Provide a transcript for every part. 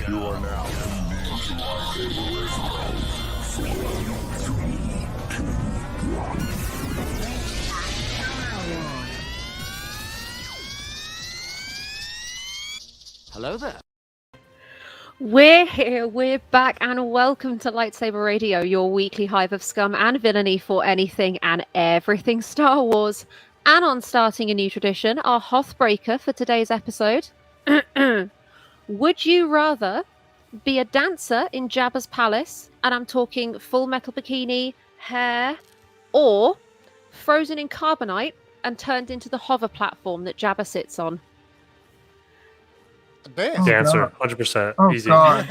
You are now tuned in to LightSaber Radio. 4, 3, 2, 1. Hello there. We're here, we're back, and welcome to LightSaber Radio, your weekly hive of scum and villainy for anything and everything Star Wars. And on starting a new tradition, our Hothbreaker for today's episode. Would you rather be a dancer in Jabba's palace, and I'm talking full metal bikini, hair, or frozen in carbonite and turned into the hover platform that Jabba sits on? Dancer, 100%. Oh, Easy. God.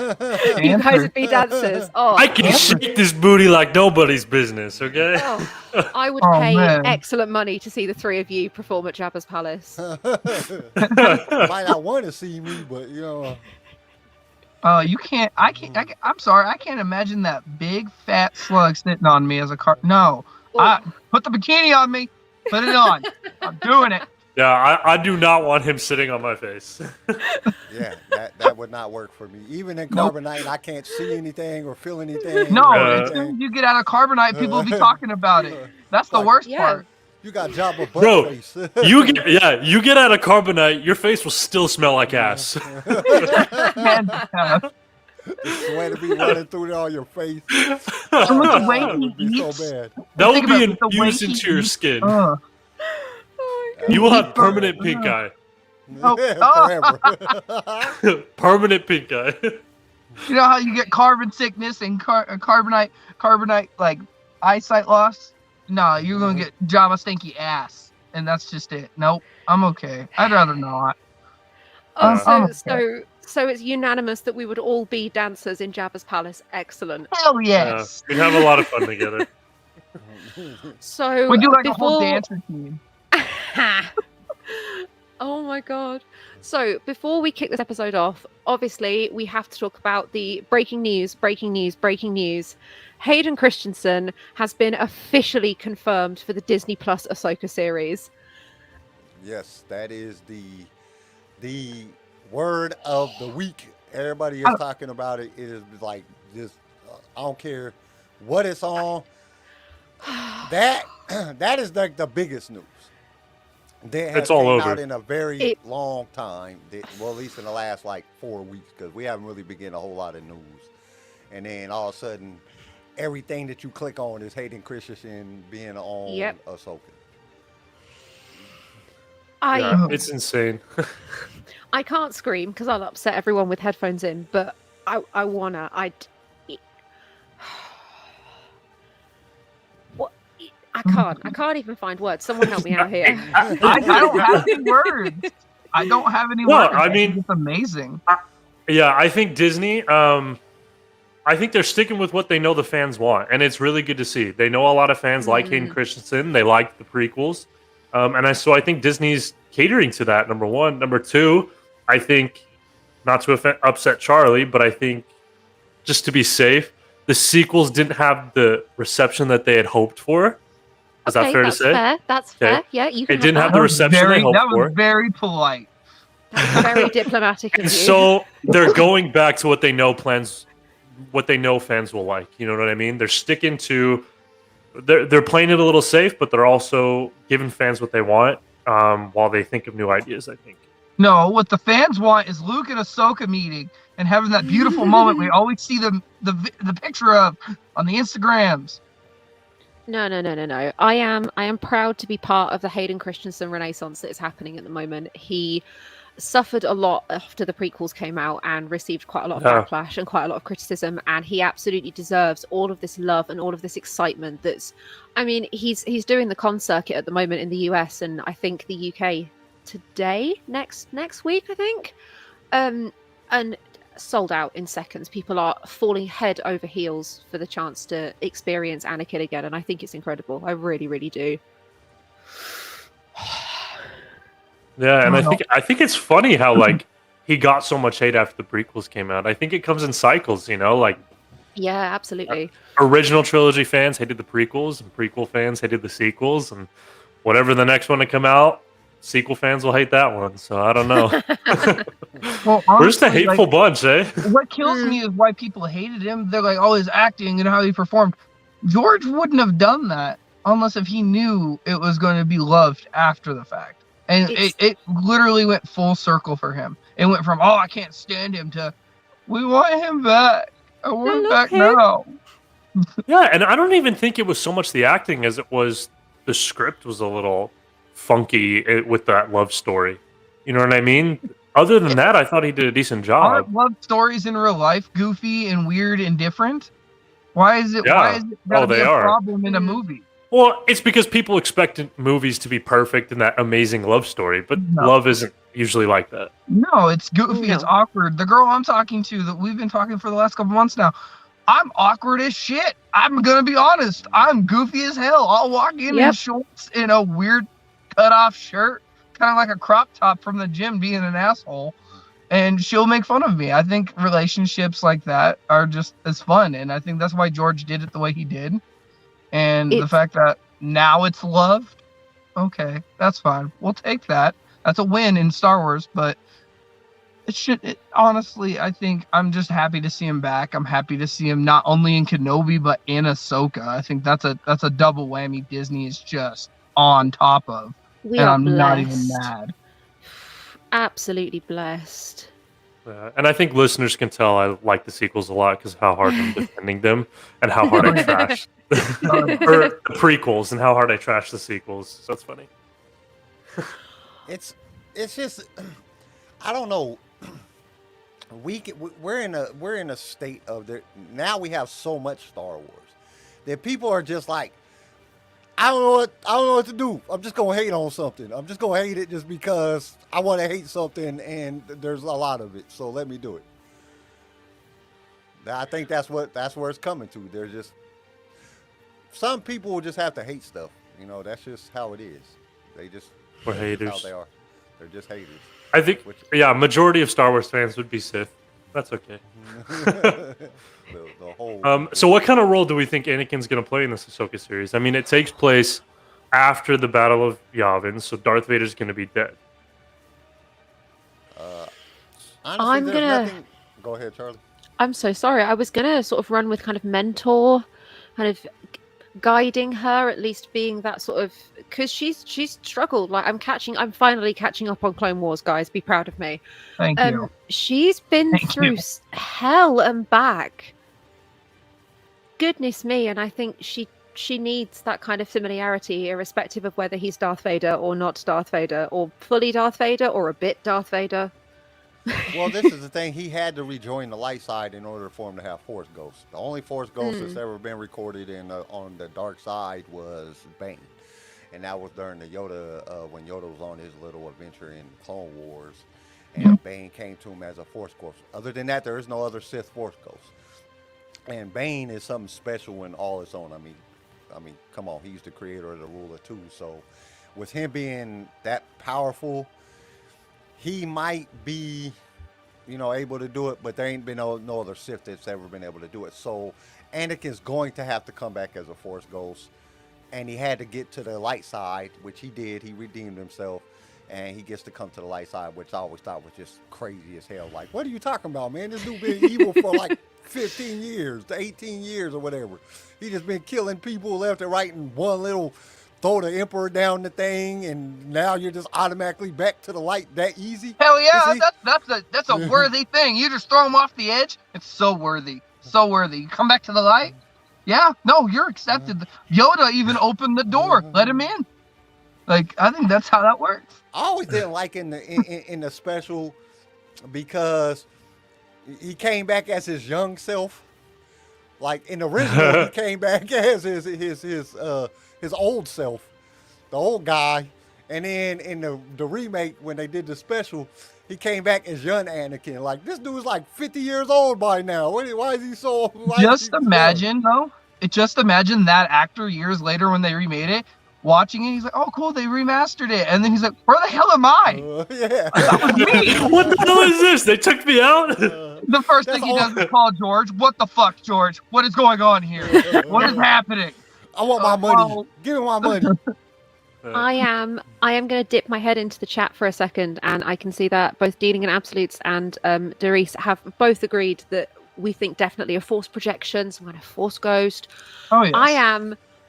You guys would be dancers. Oh, I can shake this booty like nobody's business, okay? oh, I would Oh, pay man. excellent money to see the three of you perform at Jabba's palace. Might not want to see me, but you know. You can't. I'm sorry. I can't imagine that big fat slug sitting on me as a car. No. Put the bikini on me. Put it on. I'm doing it. Yeah, I do not want him sitting on my face. Yeah, that would not work for me. Even in Nope. carbonite, I can't see anything or feel anything. No, or as soon as you get out of carbonite, people will be talking about it. That's the worst Yeah. part. You got Jabba butt Bro, face. you get out of carbonite, your face will still smell like ass. And, The sweat will be running through all your face. Some of the way That would he be so eats. bad. That will Think be about the way infused he into your eats. skin. You You will have permanent pink eye. Forever. Permanent pink eye. You know how you get carbon sickness and carbonite like eyesight loss? No, you're gonna get Java stinky ass, and that's just it. Nope, I'm okay. I'd rather not. Oh, okay. so it's unanimous that we would all be dancers in Jabba's palace. Excellent. Hell yes. We'd have a lot of fun together. So We do like a whole before- dancer team. Oh my god. So before we kick this episode off, obviously we have to talk about the breaking news. Hayden Christensen has been officially confirmed for the Disney Plus Ahsoka series. Yes, that is the word of the week. Everybody is talking about it. It is like just I don't care what it's on. That is like the biggest news. That has It's all came over. out in a very long time. Well, at least in the last like 4 weeks, because we haven't really been getting a whole lot of news. And then all of a sudden, everything that you click on is Hayden Christensen being on Ahsoka. It's insane. I can't scream because I'll upset everyone with headphones in, but I wanna. I can't even find words. Someone help me out here. I don't have any words. I don't have any No, words. I mean- it's amazing. Yeah, I think Disney, I think they're sticking with what they know the fans want, and it's really good to see. They know a lot of fans like Hayden Christensen. They like the prequels. So I think Disney's catering to that, number one. Number two, I think, not to upset Charlie, but I think just to be safe, the sequels didn't have the reception that they had hoped for. Is that fair to say? Fair. That's fair. Yeah, you can. It didn't have that. the reception they hoped That for. was very polite. That's very diplomatic of you. And so they're going back to what they know fans will like. You know what I mean? They're sticking to. They're playing it a little safe, but they're also giving fans what they want while they think of new ideas. I think. No, what the fans want is Luke and Ahsoka meeting and having that beautiful moment we always see the picture of on the Instagrams. No. I am proud to be part of the Hayden Christensen renaissance that is happening at the moment. He suffered a lot after the prequels came out and received quite a lot of backlash and quite a lot of criticism, and he absolutely deserves all of this love and all of this excitement. He's doing the con circuit at the moment in the US and I think the UK today, next week, I think. And sold out in seconds. People are falling head over heels for the chance to experience Anakin again, and I think it's incredible. I really, really do. Yeah, and I think it's funny how like he got so much hate after the prequels came out. I think it comes in cycles, you know, like Yeah, absolutely. Original trilogy fans hated the prequels, and prequel fans hated the sequels, and whatever the next one to come out, sequel fans will hate that one. So I don't know. Well, We're just a honestly, hateful bunch, eh? what kills me is why people hated him. They're like, oh, his acting and how he performed. George wouldn't have done that unless if he knew it was going to be loved after the fact. And it literally went full circle for him. It went from, oh, I can't stand him to, we want him back. I want him back now. Yeah, and I don't even think it was so much the acting as it was the script was a little funky with that love story. You know what I mean? Other than that, I thought he did a decent job. Aren't love stories in real life goofy and weird and different? Why is it gotta be a problem in a movie? Well, it's because people expect movies to be perfect and that amazing love story, but love isn't usually like that. No, it's goofy, it's awkward. The girl I'm talking to, that we've been talking for the last couple months now, I'm awkward as shit. I'm gonna be honest. I'm goofy as hell. I'll walk in shorts in a weird cut-off shirt, kind of like a crop top from the gym, being an asshole, and she'll make fun of me. I think relationships like that are just as fun, and I think that's why George did it the way he did. And the fact that now it's loved, okay, that's fine. We'll take that. That's a win in Star Wars, but honestly, I think I'm just happy to see him back. I'm happy to see him not only in Kenobi, but in Ahsoka. I think that's a double whammy Disney is just on top of. I'm not even mad. Absolutely blessed. And I think listeners can tell I like the sequels a lot because of how hard I'm defending them and how hard I trash the prequels and how hard I trash the sequels. So that's funny. It's just, I don't know. We're in a state of now we have so much Star Wars that people are just like, I don't know what to do. I'm just gonna hate on something. I'm just gonna hate it just because I want to hate something, and there's a lot of it. So let me do it. I think that's where it's coming to. There's just some people will just have to hate stuff. You know, that's just how it is. We're haters. How they are. They're just haters. I think, majority of Star Wars fans would be Sith. That's okay. the whole. So what kind of role do we think Anakin's going to play in this Ahsoka series? I mean, it takes place after the Battle of Yavin, so Darth Vader's going to be dead. Honestly, nothing. Go ahead, Charlie. I'm so sorry. I was going to sort of run with kind of mentor, kind of guiding her, at least being that sort of, because she's struggled. Like I'm finally catching up on Clone Wars, guys. Be proud of me. Thank you. She's been through hell and back. Goodness me, and I think she needs that kind of familiarity, irrespective of whether he's Darth Vader or not Darth Vader, or fully Darth Vader, or a bit Darth Vader. Well, this is the thing. He had to rejoin the light side in order for him to have Force Ghosts. The only Force Ghost that's ever been recorded on the dark side was Bane. And that was during the Yoda, when Yoda was on his little adventure in Clone Wars. And Bane came to him as a Force Ghost. Other than that, there is no other Sith Force Ghost. And Bane is something special in all its own. I mean, come on. He's the creator of the ruler too. So with him being that powerful, he might be, able to do it, but there ain't been no other Sith that's ever been able to do it. So Anakin's going to have to come back as a Force Ghost, and he had to get to the light side, which he did. He redeemed himself, and he gets to come to the light side, which I always thought was just crazy as hell. Like, what are you talking about, man? This dude been evil for like 15 years to 18 years or whatever. He just been killing people left and right in one little throw the Emperor down the thing, and now you're just automatically back to the light that easy. Hell yeah, that's a worthy thing. You just throw him off the edge. It's so worthy, so worthy. You come back to the light. Yeah, no, you're accepted. Yoda even opened the door, let him in. Like, I think that's how that works. I always didn't like in the special because he came back as his young self. Like in the original, he came back as his old self, the old guy, and then in the remake when they did the special, he came back as young Anakin. Like, this dude's like 50 years old by now. Why is he so? Just imagine that actor years later when they remade it, watching it, he's like, "Oh, cool, they remastered it," and then he's like, "Where the hell am I?" Yeah, that was me. What the hell is this? They took me out. The first thing he does is call George. What the fuck, George? What is going on here? What is happening? I want my money. Give me my money. I am going to dip my head into the chat for a second, and I can see that both Dealing and Absolutes and Darice have both agreed that we think definitely a force projection, some kind of force ghost. Oh yes.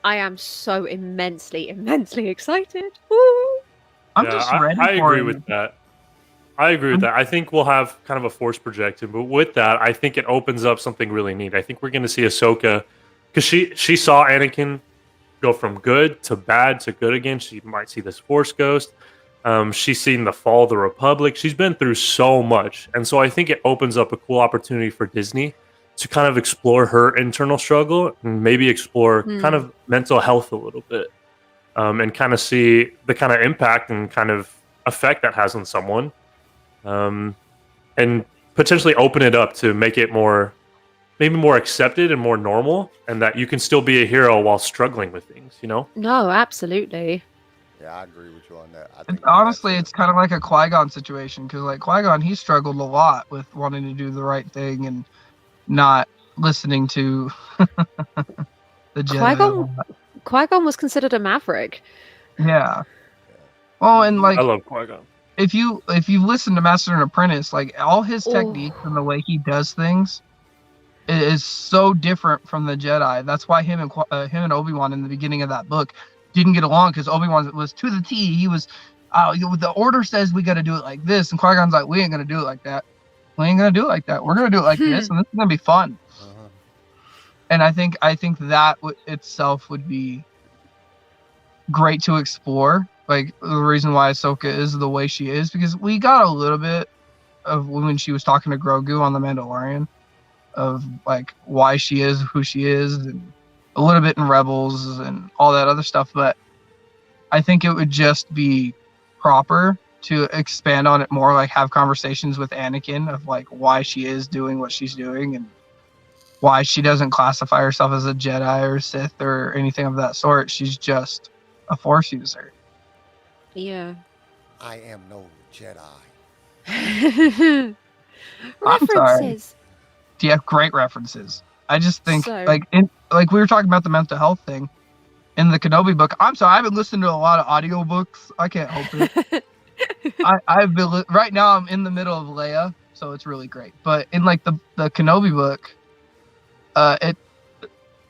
I am so immensely excited. Woo! I'm just ready I for agree it. with that. I agree with that. I think we'll have kind of a force projection, but with that, I think it opens up something really neat. I think we're going to see Ahsoka, because she saw Anakin go from good to bad to good again. She might see this force ghost. She's seen the fall of the Republic. She's been through so much, and so I think it opens up a cool opportunity for Disney to kind of explore her internal struggle and maybe explore kind of mental health a little bit, and kind of see the kind of impact and kind of effect that has on someone. And potentially open it up to make it maybe more accepted and more normal, and that you can still be a hero while struggling with things, you know? No, absolutely. Yeah, I agree with you on that. I think Honestly, it's kind of like a Qui-Gon situation, because like Qui-Gon, he struggled a lot with wanting to do the right thing and not listening to the Jedi. Qui-Gon was considered a maverick. Yeah. Well, and like I love Qui-Gon. if you listen to Master and Apprentice, like all his techniques and the way he does things is so different from the Jedi. That's why him and Obi-Wan in the beginning of that book didn't get along, because Obi-Wan was to the T. He was, the order says we got to do it like this, and Qui-Gon's like, we ain't gonna do it like that. We ain't gonna do it like that. We're gonna do it like this, and this is gonna be fun. And I think that itself would be great to explore. Like the reason why Ahsoka is the way she is, because we got a little bit of when she was talking to Grogu on the Mandalorian, of like why she is who she is, and a little bit in Rebels and all that other stuff. But I think it would just be proper to expand on it more, like have conversations with Anakin of like why she is doing what she's doing, and why she doesn't classify herself as a Jedi or Sith or anything of that sort. She's just a Force user. Yeah. I am no Jedi. References. Do you have great references? I just think So- like we were talking about the mental health thing in the Kenobi book. I'm sorry, I've been listening to a lot of audiobooks. I can't help it. I've been right now. I'm in the middle of Leia, so it's really great. But in like the Kenobi book,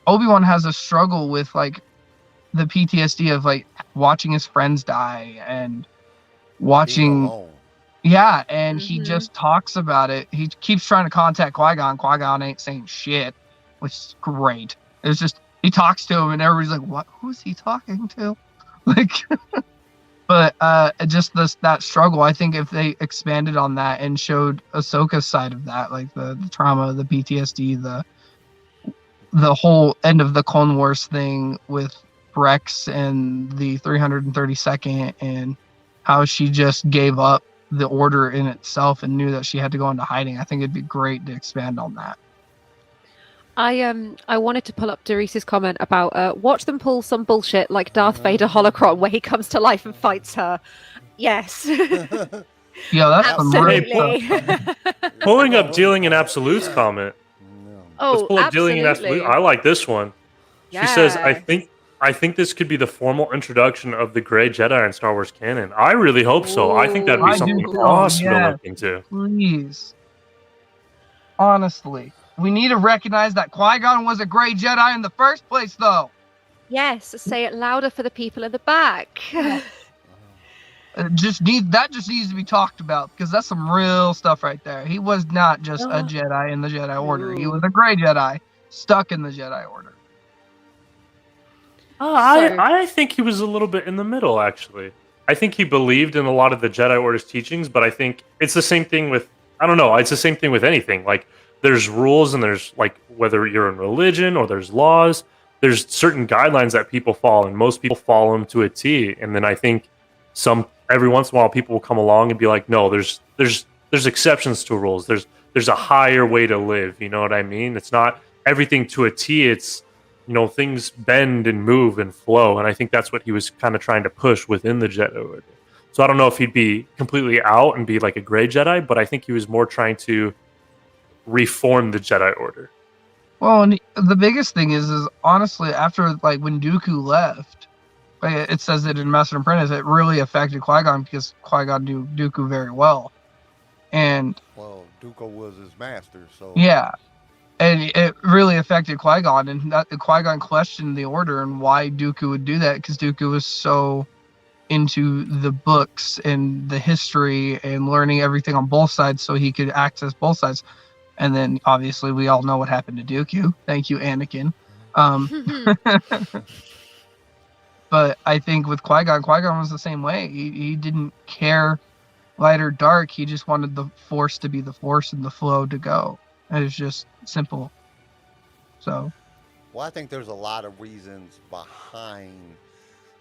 Obi-Wan has a struggle with like the PTSD of like watching his friends die and watching. Being alone. Yeah, and he Mhm. just talks about it. He keeps trying to contact Qui-Gon. Qui-Gon ain't saying shit, which is great. It's just he talks to him, and everybody's like, "What? Who's he talking to?" Like, but just that struggle. I think if they expanded on that and showed Ahsoka's side of that, like the trauma, the PTSD, the whole end of the Clone Wars thing with Rex and the 332nd, and how she just gave up the order in itself and knew that she had to go into hiding. I think it'd be great to expand on that. I wanted to pull up Darice's comment about watch them pull some bullshit like Darth Vader holocron where he comes to life and fights her. Yes. Yeah, that's some real Absolutely. Pulling up Dealing in Absolutes comment. No. Let's Oh, pull up Dealing in absolutely. Absolute. I like this one. She says, Yeah. I think this could be the formal introduction of the Grey Jedi in Star Wars canon. I really hope so. I think that'd Ooh. be I do something too, awesome to yeah. look into. Please. Honestly. We need to recognize that Qui-Gon was a Grey Jedi in the first place, though. Yes, say it louder for the people in the back. That just needs to be talked about, because that's some real stuff right there. He was not just a Jedi in the Jedi Order. He was a Grey Jedi stuck in the Jedi Order. I think he was a little bit in the middle, actually. I think he believed in a lot of the Jedi Order's teachings, but I think it's the same thing with, I don't know, it's the same thing with anything. Like, there's rules, and there's, like, whether you're in religion or there's laws, there's certain guidelines that people follow, and most people follow them to a T. And then I think every once in a while, people will come along and be like, no, there's exceptions to rules. There's a higher way to live. You know what I mean? It's not everything to a T. It's, you know, things bend and move and flow. And I think that's what he was kind of trying to push within the Jedi Order. So I don't know if he'd be completely out and be like a Grey Jedi, but I think he was more trying to reform the Jedi Order. Well, and the biggest thing is honestly, after like when Dooku left, it says it in Master and Apprentice. It really affected Qui-Gon because Qui-Gon knew Dooku very well, and Well, Dooku was his master, so yeah, and it really affected Qui-Gon, and Qui-Gon questioned the Order and why Dooku would do that because Dooku was so into the books and the history and learning everything on both sides so he could access both sides. And then obviously we all know what happened to Dooku. Thank you, Anakin. But I think with Qui-Gon was the same way. He didn't care light or dark. He just wanted the Force to be the Force and the flow to go. It was just simple. So. Well, I think there's a lot of reasons behind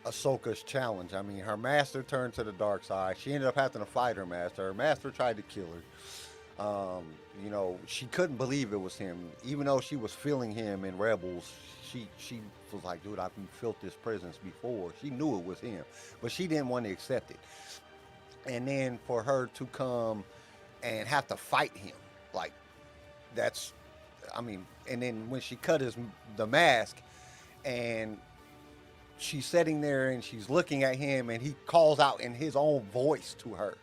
Ahsoka's challenge. I mean, her master turned to the dark side. She ended up having to fight her master. Her master tried to kill her. You know, she couldn't believe it was him. Even though she was feeling him in Rebels, she was like, dude, I've felt this presence before. She knew it was him, but she didn't want to accept it. And then for her to come and have to fight him, like, that's, I mean, and then when she cut the mask and she's sitting there and she's looking at him and he calls out in his own voice to her.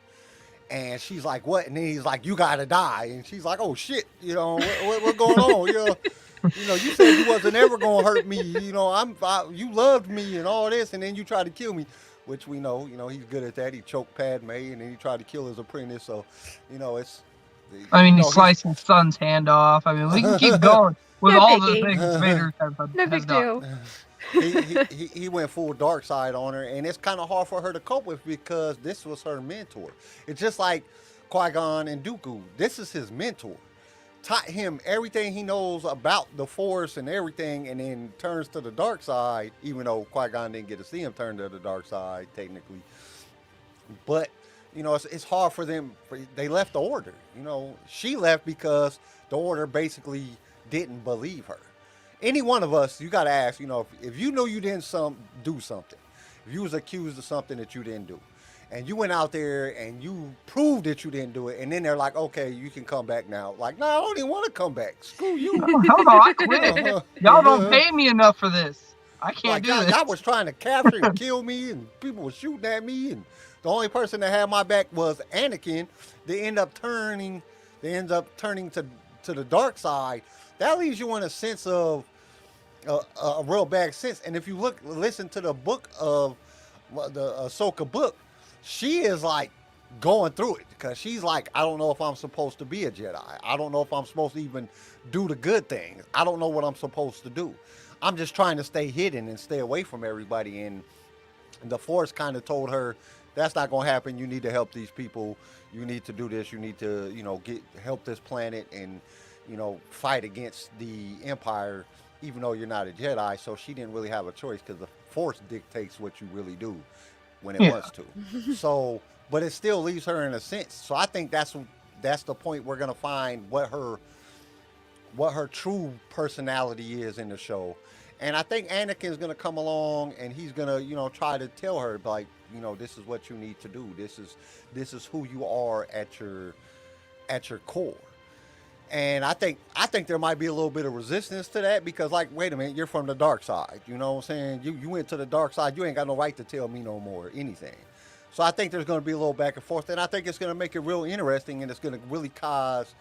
And she's like, what? And then he's like, you gotta die. And she's like, oh shit, you know, what's going on? You know, you said you wasn't ever gonna hurt me. You know, you loved me and all this, and then you tried to kill me, which we know, you know, he's good at that. He choked Padme and then he tried to kill his apprentice. So, you know, it's. I mean, he sliced his son's hand off. I mean, we can keep going with No all biggie. the things Vader has done. No big deal. He went full dark side on her, and it's kind of hard for her to cope with because this was her mentor. It's just like Qui-Gon and Dooku. This is his mentor. Taught him everything he knows about the Force and everything, and then turns to the dark side, even though Qui-Gon didn't get to see him turn to the dark side, technically. But, you know, it's hard for them. They left the Order. You know, she left because the Order basically didn't believe her. Any one of us, you got to ask, you know, if you know you didn't do something, if you was accused of something that you didn't do, and you went out there and you proved that you didn't do it, and then they're like, okay, you can come back now. Like, no, I don't even want to come back. Screw you. Oh, hell no, I quit. Y'all don't pay me enough for this. I can't like, do this. Y'all was trying to capture and kill me, and people were shooting at me, and the only person that had my back was Anakin. They end up turning to the dark side. That leaves you in a sense of a real bad sense. And if you listen to the book of the Ahsoka book, she is like going through it because she's like, I don't know if I'm supposed to be a Jedi. I don't know if I'm supposed to even do the good things. I don't know what I'm supposed to do. I'm just trying to stay hidden and stay away from everybody. And the Force kind of told her, that's not going to happen. You need to help these people. You need to do this. You need to, you know, help this planet and, you know, fight against the Empire, even though you're not a Jedi. So she didn't really have a choice because the Force dictates what you really do when it wants to. So, but it still leaves her in a sense. So I think that's the point we're gonna find what her true personality is in the show. And I think Anakin's gonna come along and he's gonna, you know, try to tell her, like, you know, this is what you need to do. This is who you are at your core. And I think there might be a little bit of resistance to that because, like, wait a minute, you're from the dark side. You know what I'm saying? You went to the dark side. You ain't got no right to tell me no more anything. So I think there's going to be a little back and forth. And I think it's going to make it real interesting, and it's going to really cause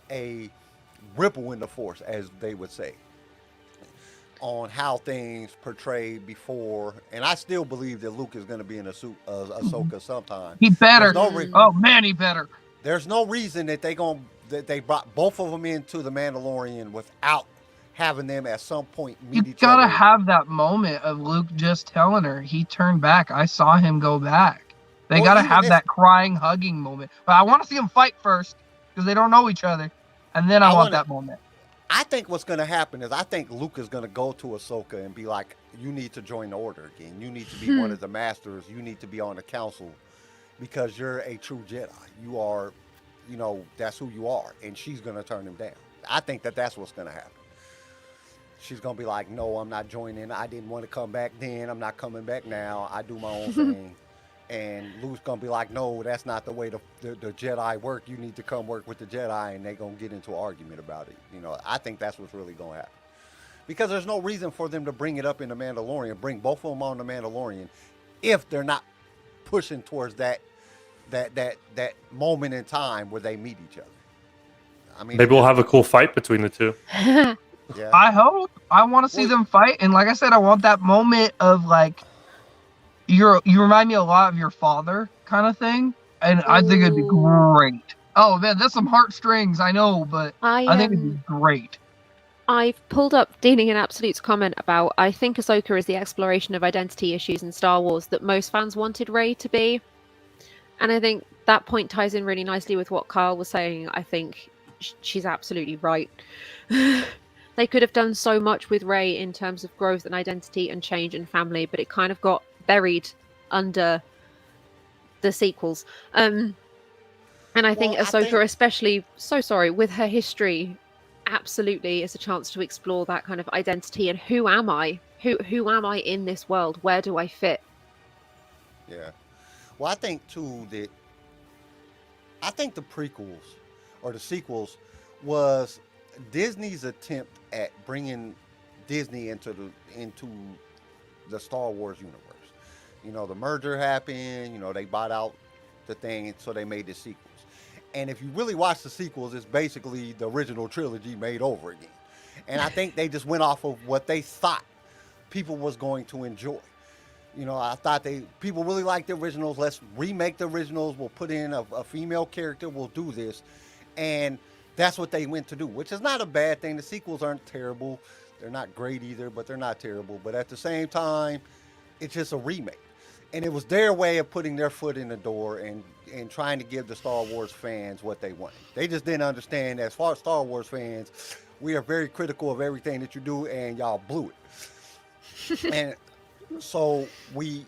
a ripple in the Force, as they would say, on how things portrayed before. And I still believe that Luke is going to be in Ahsoka sometime. He better. No oh, man, he better. There's no reason that they brought both of them into the Mandalorian without having them at some point meet each other. You gotta have that moment of Luke just telling her he turned back. I saw him go back. They gotta have that crying, hugging moment. But I want to see them fight first because they don't know each other, and then I want that moment. I think what's gonna happen is I think Luke is gonna go to Ahsoka and be like, "You need to join the Order again. You need to be one of the masters. You need to be on the council because you're a true Jedi. You are." You know, that's who you are. And she's going to turn him down. I think that's what's going to happen. She's going to be like, no, I'm not joining. I didn't want to come back then. I'm not coming back now. I do my own thing. And Luke's going to be like, no, that's not the way the Jedi work. You need to come work with the Jedi. And they're going to get into an argument about it. You know, I think that's what's really going to happen. because there's no reason for them to bring it up in the Mandalorian, bring both of them on the Mandalorian, if they're not pushing towards that moment in time where they meet each other. I mean, Maybe we'll have a cool fight between the two. yeah. I hope. I want to see them fight, and like I said, I want that moment of like, you remind me a lot of your father kind of thing, and I think it'd be great. Oh man, that's some heartstrings, I know, but I think it'd be great. I've pulled up Dealing in Absolute's comment about, I think Ahsoka is the exploration of identity issues in Star Wars that most fans wanted Rey to be. And I think that point ties in really nicely with what Kyle was saying. I think she's absolutely right. They could have done so much with Rey in terms of growth and identity and change and family, but it kind of got buried under the sequels. And I think Ahsoka, especially, with her history, absolutely is a chance to explore that kind of identity and who am I? Who am I in this world? Where do I fit? Yeah. Well, I think too that the prequels or the sequels was Disney's attempt at bringing Disney into the Star Wars universe. You know, the merger happened. You know, they bought out the thing, so they made the sequels. And if you really watch the sequels, it's basically the original trilogy made over again. And I think they just went off of what they thought people was going to enjoy. You know, I thought people really liked the originals. Let's remake the originals. We'll put in a female character. We'll do this. And that's what they went to do, which is not a bad thing. The sequels aren't terrible. They're not great either, but they're not terrible. But at the same time, it's just a remake. And it was their way of putting their foot in the door and trying to give the Star Wars fans what they wanted. They just didn't understand, as far as Star Wars fans, we are very critical of everything that you do, and y'all blew it. And so with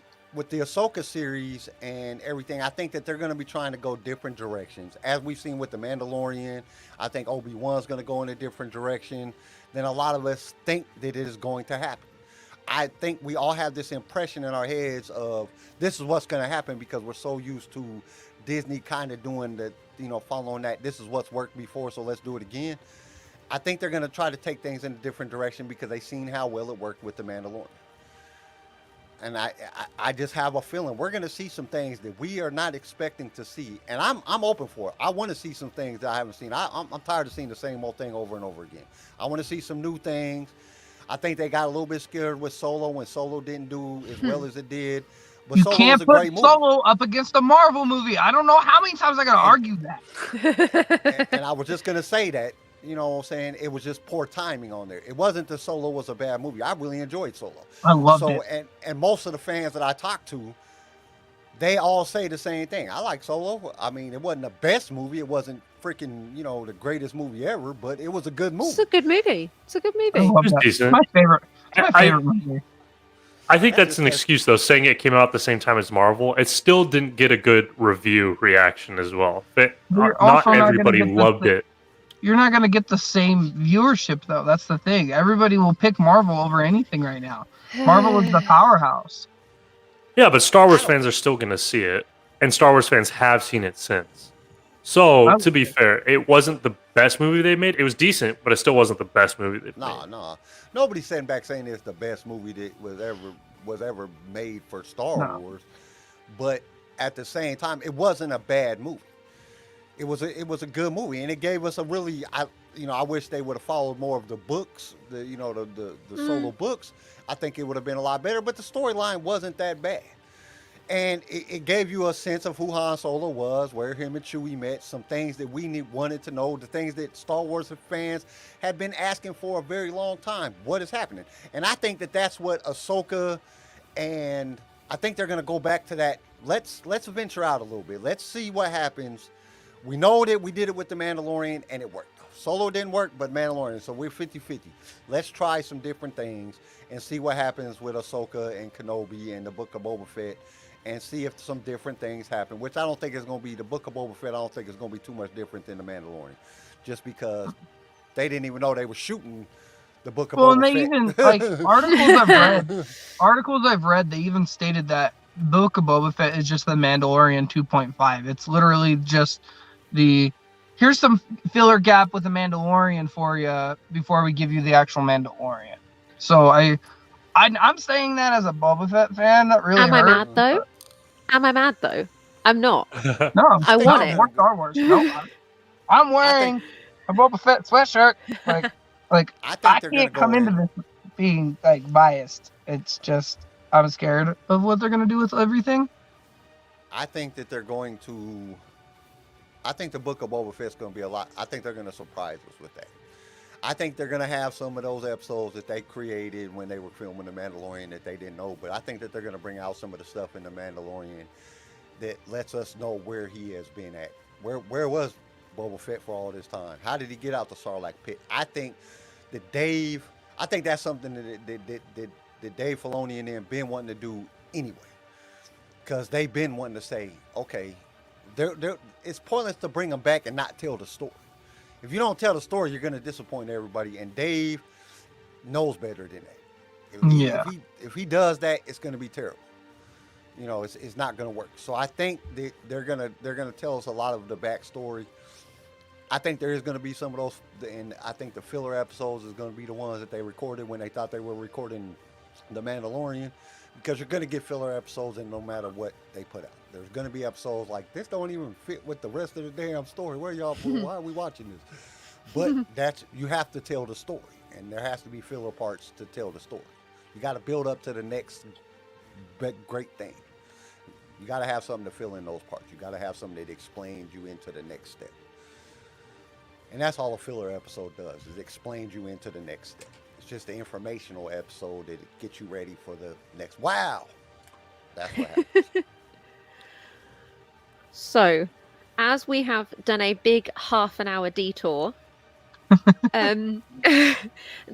the Ahsoka series and everything, I think that they're going to be trying to go different directions. As we've seen with The Mandalorian, I think Obi-Wan's going to go in a different direction than a lot of us think that it is going to happen. I think we all have this impression in our heads of this is what's going to happen because we're so used to Disney kind of doing the, following that. This is what's worked before, so let's do it again. I think they're going to try to take things in a different direction because they've seen how well it worked with The Mandalorian. And I just have a feeling we're going to see some things that we are not expecting to see. And I'm open for it. I want to see some things that I haven't seen. I'm tired of seeing the same old thing over and over again. I want to see some new things. I think they got a little bit scared with Solo when Solo didn't do as well as it did. But You Solo can't was a put great movie. Solo up against a Marvel movie. I don't know how many times I got to argue that. And I was just going to say that, you know what I'm saying? It was just poor timing on there. It wasn't that Solo was a bad movie. I really enjoyed Solo. I loved it. And most of the fans that I talked to, they all say the same thing. I like Solo. I mean, it wasn't the best movie. It wasn't freaking, the greatest movie ever, but it was a good movie. It's a good movie. I love that. It's my favorite. It's my favorite movie. I think that's an excuse, though, saying it came out at the same time as Marvel. It still didn't get a good review reaction as well. Not everybody loved it. You're not going to get the same viewership, though. That's the thing. Everybody will pick Marvel over anything right now. Marvel is the powerhouse. Yeah, but Star Wars fans are still going to see it, and Star Wars fans have seen it since. So, to be fair, it wasn't the best movie they made. It was decent, but it still wasn't the best movie they've made. No. Nobody's sitting back saying it's the best movie that was ever made for Star Wars. But at the same time, it wasn't a bad movie. It was a good movie, and it gave us a really I wish they would have followed more of the books, the Solo books. I think it would have been a lot better, but the storyline wasn't that bad. And it gave you a sense of who Han Solo was, where him and Chewie met, some things that we wanted to know, the things that Star Wars fans had been asking for a very long time. What is happening? And I think that that's what Ahsoka, and I think they're going to go back to that. Let's venture out a little bit. Let's see what happens. We know that we did it with The Mandalorian, and it worked. Solo didn't work, but Mandalorian, so we're 50-50. Let's try some different things and see what happens with Ahsoka and Kenobi and the Book of Boba Fett, and see if some different things happen, which I don't think is going to be the Book of Boba Fett. I don't think it's going to be too much different than The Mandalorian, just because they didn't even know they were shooting the Book of Boba Fett. Well, and they even, articles I've read, they even stated that Book of Boba Fett is just the Mandalorian 2.5. It's literally just here's some filler gap with the Mandalorian for you before we give you the actual Mandalorian. So I'm saying that as a Boba Fett fan. That really Am I hurt. mad though? Am I mad though? I'm not. No, I want no, it. more Star Wars. No, I'm wearing a Boba Fett sweatshirt. Like I think I they're gonna can't go come into in. this being like biased. It's just I'm scared of what they're gonna do with everything. I think that they're going to. I think the Book of Boba Fett's going to be a lot. I think they're going to surprise us with that. I think they're going to have some of those episodes that they created when they were filming The Mandalorian that they didn't know. But I think that they're going to bring out some of the stuff in The Mandalorian that lets us know where he has been at. Where was Boba Fett for all this time? How did he get out the Sarlacc pit? I think that Dave. I think that's something that Dave Filoni and them been wanting to do anyway. Because they've been wanting to say, okay, it's pointless to bring them back and not tell the story. If you don't tell the story, you're going to disappoint everybody. And Dave knows better than that. If he does that, it's going to be terrible. You know, it's not going to work. So I think that they're going to tell us a lot of the backstory. I think there is going to be some of those, and I think the filler episodes is going to be the ones that they recorded when they thought they were recording The Mandalorian. Because you're going to get filler episodes in no matter what they put out. There's going to be episodes like, this don't even fit with the rest of the damn story. Why are we watching this? But you have to tell the story. And there has to be filler parts to tell the story. You got to build up to the next great thing. You got to have something to fill in those parts. You got to have something that explains you into the next step. And that's all a filler episode does, is explains you into the next step. It's just an informational episode that gets you ready for the next. Wow, that's what happens. So, as we have done a big half-an-hour detour,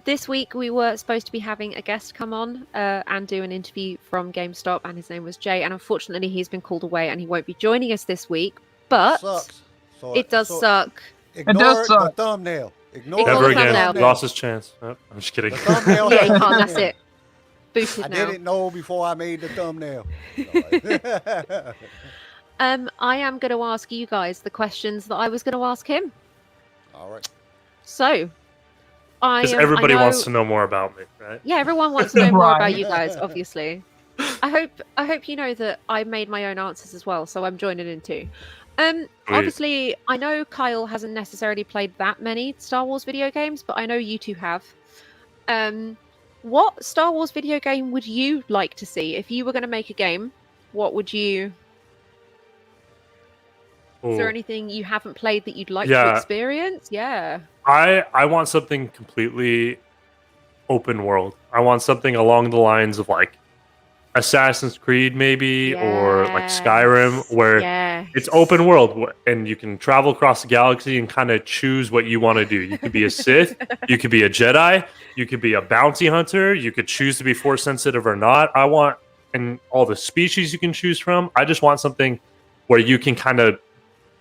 this week we were supposed to be having a guest come on and do an interview from GameStop, and his name was Jay. And unfortunately, he's been called away, and he won't be joining us this week. But it does suck. Ignore the thumbnail. Never again. He lost his chance. Oh, I'm just kidding. Yeah, he can't. That's it. Boosted now. I didn't know before I made the thumbnail. I am going to ask you guys the questions that I was going to ask him. All right. So, because everybody wants to know more about me, right? Yeah, everyone wants to know more about you guys, obviously. I hope you know that I made my own answers as well, so I'm joining in too. Obviously, I know Kyle hasn't necessarily played that many Star Wars video games, but I know you two have. What Star Wars video game would you like to see? If you were going to make a game, what would you... Is there anything you haven't played that you'd like to experience? Yeah. I want something completely open world. I want something along the lines of like Assassin's Creed maybe, or like Skyrim, where it's open world and you can travel across the galaxy and kind of choose what you want to do. You could be a Sith, you could be a Jedi, you could be a bounty hunter, you could choose to be force sensitive or not. I want, and all the species you can choose from. I just want something where you can kind of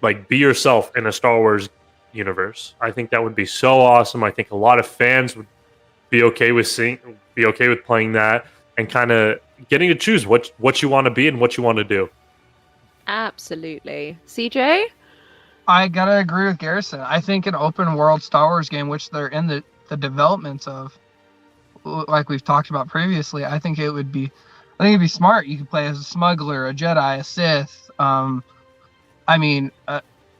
like be yourself in a Star Wars universe. I think that would be so awesome. I think a lot of fans would be okay with playing that and kind of getting to choose what you want to be and what you want to do. Absolutely. CJ? I gotta agree with Garrison. I think an open world Star Wars game, which they're in the developments of, like we've talked about previously, I think it'd be smart. You could play as a smuggler, a Jedi, a Sith.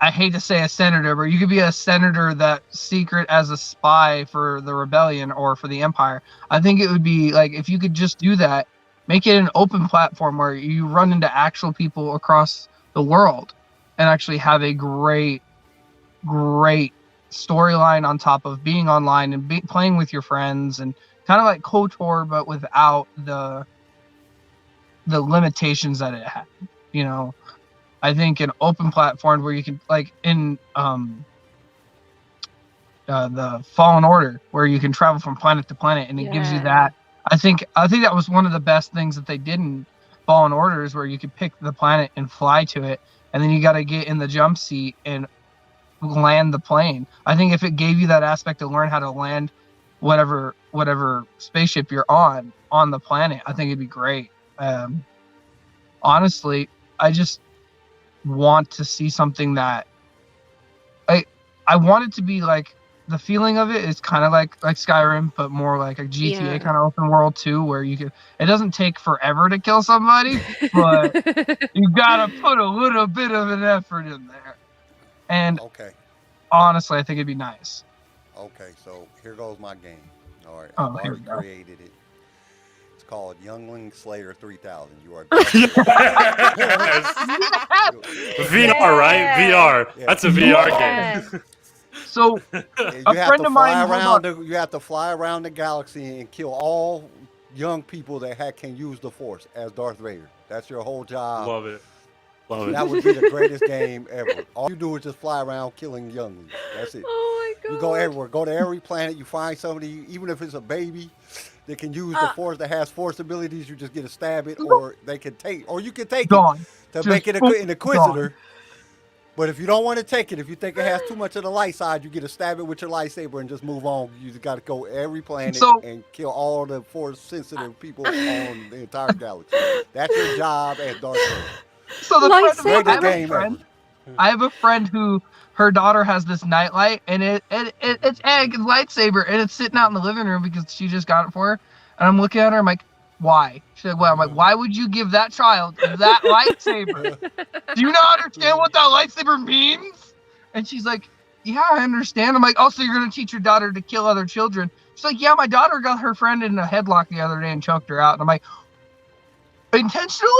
I hate to say a senator, but you could be a senator that's secret as a spy for the rebellion or for the Empire. I think it would be like, if you could just do that, make it an open platform where you run into actual people across the world and actually have a great storyline on top of being online and playing with your friends, and kind of like KOTOR, but without the limitations that it had, you know. I think an open platform where you can, like in the Fallen Order, where you can travel from planet to planet, and it gives you that. I think that was one of the best things that they did in Fallen Order, is where you could pick the planet and fly to it, and then you got to get in the jump seat and land the plane. I think if it gave you that aspect to learn how to land whatever spaceship you're on the planet, I think it'd be great. Honestly, I just want to see something that I want it to be like the feeling of it is kind of like Skyrim, but more like a GTA kind of open world too, where you can. It doesn't take forever to kill somebody, but you gotta put a little bit of an effort in there. And honestly, I think it'd be nice. Okay, so here goes my game. All right, Oh, I've here already we go. created it. It's called Youngling Slayer 3000. You are Yes. VR, right? VR. Yeah. That's a VR Yeah. game. So you a have friend to of fly mine. around. You have to fly around the galaxy and kill all young people that can use the Force as Darth Vader. That's your whole job. Love it. Love it. That would be the greatest game ever. All you do is just fly around killing younglings. That's it. Oh my god. You go everywhere. Go to every planet. You find somebody, even if it's a baby, that can use the Force, that has Force abilities. You just get to stab it, or they can take, or you can take Dawn. it to make it an Inquisitor. But if you don't want to take it, if you think it has too much of the light side, you get to stab it with your lightsaber and just move on. You just got to go every planet and kill all the Force-sensitive people on the entire galaxy. That's your job as Darth Vader. So the Lightsaber. I have a friend who her daughter has this nightlight, and it's Anakin lightsaber, and it's sitting out in the living room because she just got it for her. And I'm looking at her, I'm like, why? She said, well, I'm like, why would you give that child that lightsaber? Do you not understand what that lightsaber means? And she's like, yeah, I understand. I'm like, oh, so you're going to teach your daughter to kill other children? She's like, yeah, my daughter got her friend in a headlock the other day and choked her out. And I'm like, intentionally?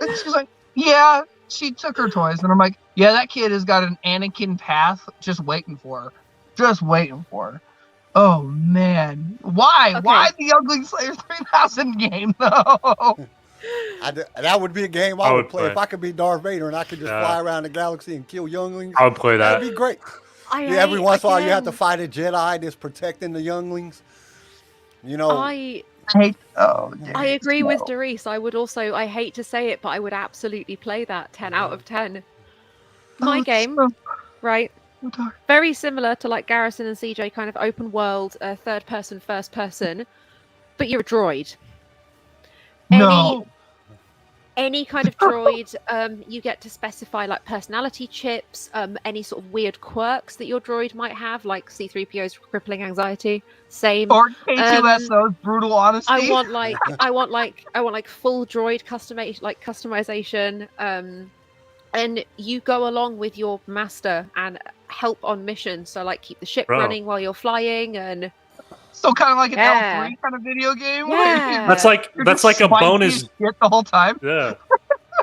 And she's like, yeah, she took her toys. And I'm like, yeah, that kid has got an Anakin path just waiting for her. Just waiting for her. Oh, man. Why? Okay. Why the Youngling Slayer 3000 game, though? That would be a game I would play. If I could be Darth Vader and I could just fly around the galaxy and kill younglings. I would play that. That'd be great. Every once in a while, you have to fight a Jedi that's protecting the younglings. You know. I I agree with Doris. I hate to say it, but I would absolutely play that 10 out of 10. My game, right? Very similar to like Garrison and CJ, kind of open world, third person, first person, but you're a droid. Any kind of droid, you get to specify like personality chips, any sort of weird quirks that your droid might have, like C-3PO's crippling anxiety. Same. Or K2SO's brutal honesty. I want full droid customization. And you go along with your master and help on missions. So like keep the ship running while you're flying and. So kind of like an L3 kind of video game. Yeah. That's like a bonus the whole time. Yeah.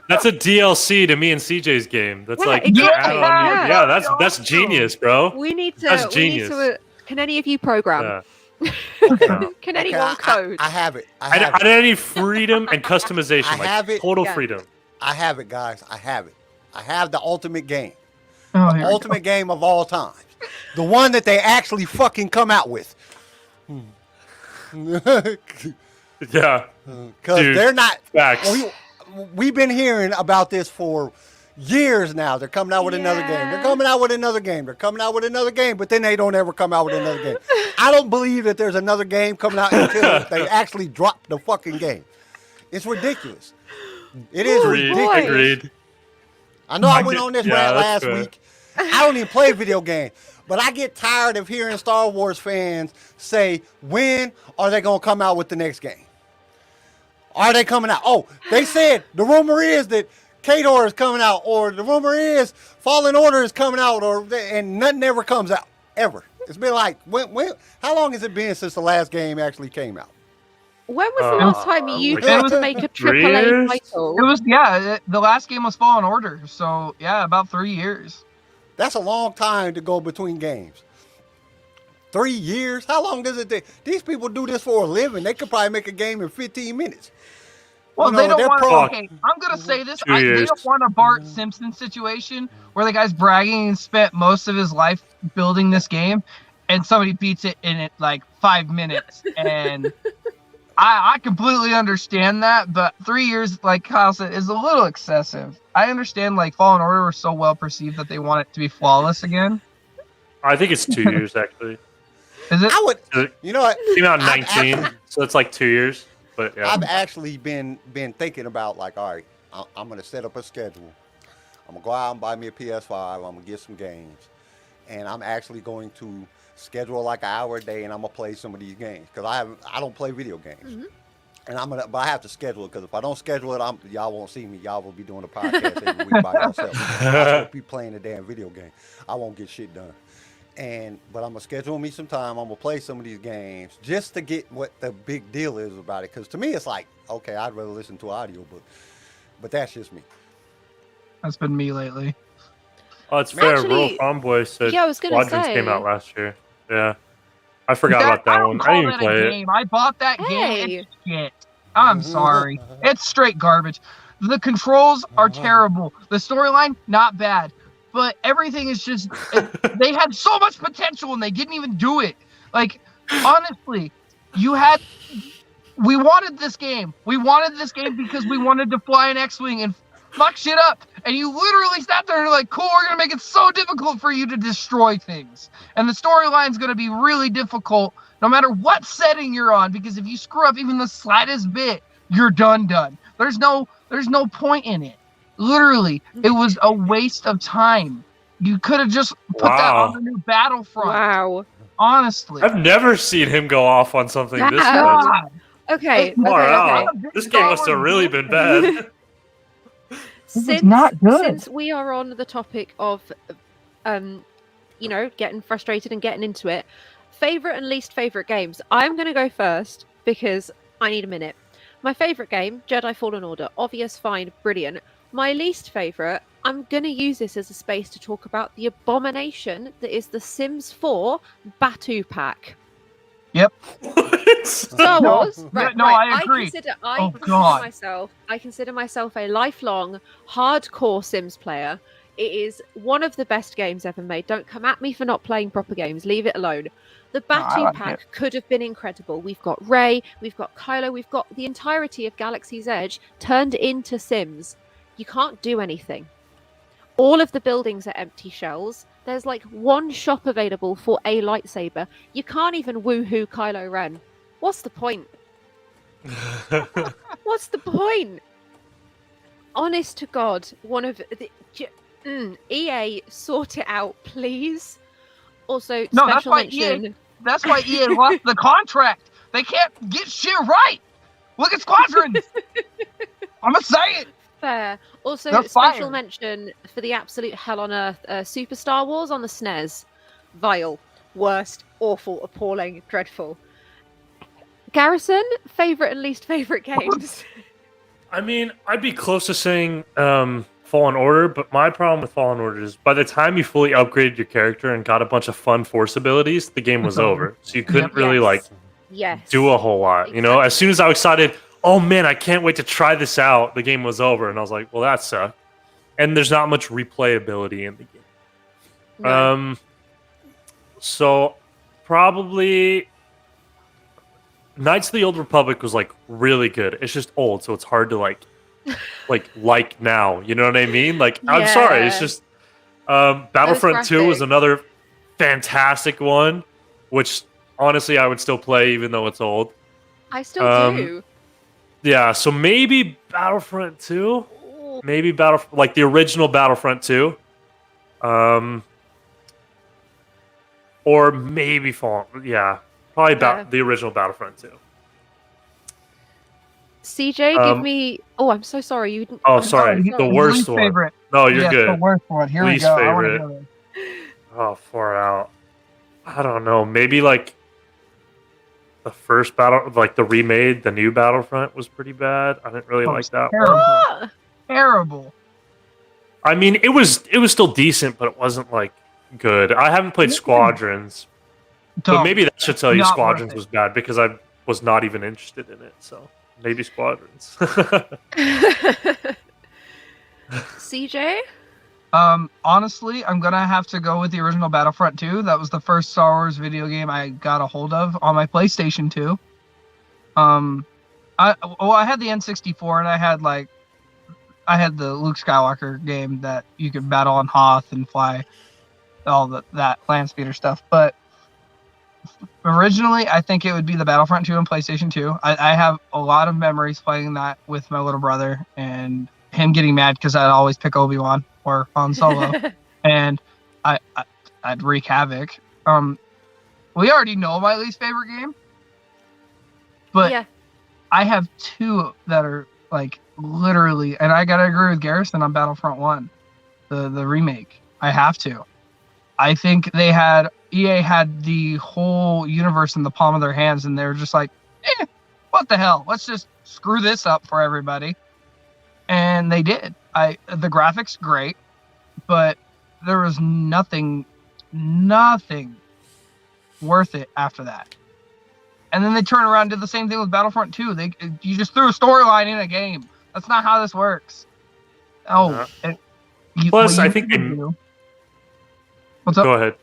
That's a DLC to me and CJ's game. That's that's genius, bro. We need to. That's genius. Can any of you program? Yeah. Can anyone code? I have it. Any freedom and customization. I have it. Total freedom. I have it, guys. I have it. I have the ultimate game. Oh, the ultimate game of all time. The one that they actually fucking come out with. Yeah. Because they're not. We've been hearing about this for years now. They're coming out with another game. They're coming out with another game. They're coming out with another game, but then they don't ever come out with another game. I don't believe that there's another game coming out until they actually drop the fucking game. It's ridiculous. It is ridiculous. Agreed. I know I went on this rant last week. I don't even play video games, but I get tired of hearing Star Wars fans say, when are they going to come out with the next game? Are they coming out? Oh, they said the rumor is that Kador is coming out, or the rumor is Fallen Order is coming out, and nothing ever comes out, ever. It's been like, how long has it been since the last game actually came out? When was the last time you tried to make a AAA title? It was, the last game was Fallen Order, so about 3 years. That's a long time to go between games. 3 years? How long does it take? These people do this for a living. They could probably make a game in 15 minutes. Well, they don't want to. Okay, I'm going to say this. They don't want a Bart Simpson situation where the guy's bragging and spent most of his life building this game, and somebody beats it in like 5 minutes. And I completely understand that, but 3 years, like Kyle said, is a little excessive. I understand, like, Fallen Order was so well perceived that they want it to be flawless again. I think it's 2 years, actually. Is it? You know what? It came out in 19, so it's like 2 years. But yeah. I've actually been thinking about, like, all right, I'm going to set up a schedule. I'm going to go out and buy me a PS5. I'm going to get some games. and I'm actually going to schedule like an hour a day, and I'm gonna play some of these games because I don't play video games. And but I have to schedule it because if I don't schedule it, y'all won't see me. Y'all will be doing a podcast every week by yourself. I won't be playing a damn video game. I won't get shit done. But I'm gonna schedule me some time. I'm gonna play some of these games just to get what the big deal is about it. Because to me, it's like, okay, I'd rather listen to audiobook, but that's just me. That's been me lately. Oh, it's fair. Actually, Rural Convoy said yeah, I was gonna Squadrons say. came out last year. Yeah, I forgot about that one. I didn't even play it. I bought that game. It's shit. I'm sorry. It's straight garbage. The controls are terrible. The storyline, not bad. But everything is just, they had so much potential and they didn't even do it. Like, honestly, we wanted this game. We wanted this game because we wanted to fly an X-Wing and fuck shit up. And you literally sat there and you're like, cool, we're going to make it so difficult for you to destroy things. And the storyline's going to be really difficult no matter what setting you're on, because if you screw up even the slightest bit, you're done. There's no point in it. Literally, it was a waste of time. You could have just put that on the new Battlefront. Wow. Honestly. I've never seen him go off on something this good. God. Okay. Far out. okay. This game must have really been bad. It's not good. Since we are on the topic of, getting frustrated and getting into it, favorite and least favorite games. I'm going to go first because I need a minute. My favorite game, Jedi Fallen Order. Obvious, fine, brilliant. My least favorite, I'm going to use this as a space to talk about the abomination that is the Sims 4 Batu Pack. Yep. Star Wars. Right, no, right. I agree. I consider myself a lifelong hardcore Sims player. It is one of the best games ever made. Don't come at me for not playing proper games. Leave it alone. The Batu Pack could have been incredible. We've got Rey, we've got Kylo, we've got the entirety of Galaxy's Edge turned into Sims. You can't do anything. All of the buildings are empty shells. There's like one shop available for a lightsaber. You can't even woohoo Kylo Ren. What's the point? What's the point? Honest to God, one of the EA, sort it out, please. Also, special mention. That's why EA lost the contract. They can't get shit right. Look at Squadrons. I'm gonna say it. Fair. Also, They're special fired. mention for the absolute hell on earth, Super Star Wars on the SNES. Vile, worst, awful, appalling, dreadful. Garrison, favorite and least favorite games. I mean, I'd be close to saying Fallen Order, but my problem with Fallen Order is by the time you fully upgraded your character and got a bunch of fun Force abilities, the game was over. So you couldn't really do a whole lot. Exactly. You know, as soon as I was excited, oh man, I can't wait to try this out, the game was over, and I was like, well, that sucked. And there's not much replayability in the game. No. So probably Knights of the Old Republic was like really good. It's just old, so it's hard to like now. You know what I mean? Like, I'm sorry, it's just Battlefront 2 was another fantastic one, which honestly I would still play even though it's old. I still do. Yeah, so maybe Battlefront 2, maybe the original Battlefront 2, or maybe probably the original Battlefront 2. CJ, give me. Oh, I'm so sorry. You. Oh, sorry. The worst one. Favorite. No, you're good. The worst one. Here Least we go. favorite. I wanna go there. Oh, far out. I don't know. Maybe like the first the remade, the new Battlefront was pretty bad. I didn't really like that one. Terrible. I mean, it was still decent, but it wasn't like good. I haven't played Squadrons, but maybe that should tell you Squadrons was bad because I was not even interested in it. So maybe Squadrons. CJ? Honestly, I'm gonna have to go with the original Battlefront 2. That was the first Star Wars video game I got a hold of on my PlayStation 2. I had the N64 and I had the Luke Skywalker game that you could battle on Hoth and fly all that land speeder stuff. But originally, I think it would be the Battlefront 2 on PlayStation 2. I have a lot of memories playing that with my little brother and him getting mad because I'd always pick Obi-Wan or Han Solo. And I'd wreak havoc. We already know my least favorite game, but Yeah. I have two that are like literally, and I gotta agree with Garrison on Battlefront 1, the remake. I have to. I think EA had the whole universe in the palm of their hands, and they were just like, what the hell? Let's just screw this up for everybody. And they did. The graphics great, but there was nothing worth it after that. And then they turn around and did the same thing with Battlefront 2. You just threw a storyline in a game. That's not how this works. Oh, Plus, I think what's up? Go ahead.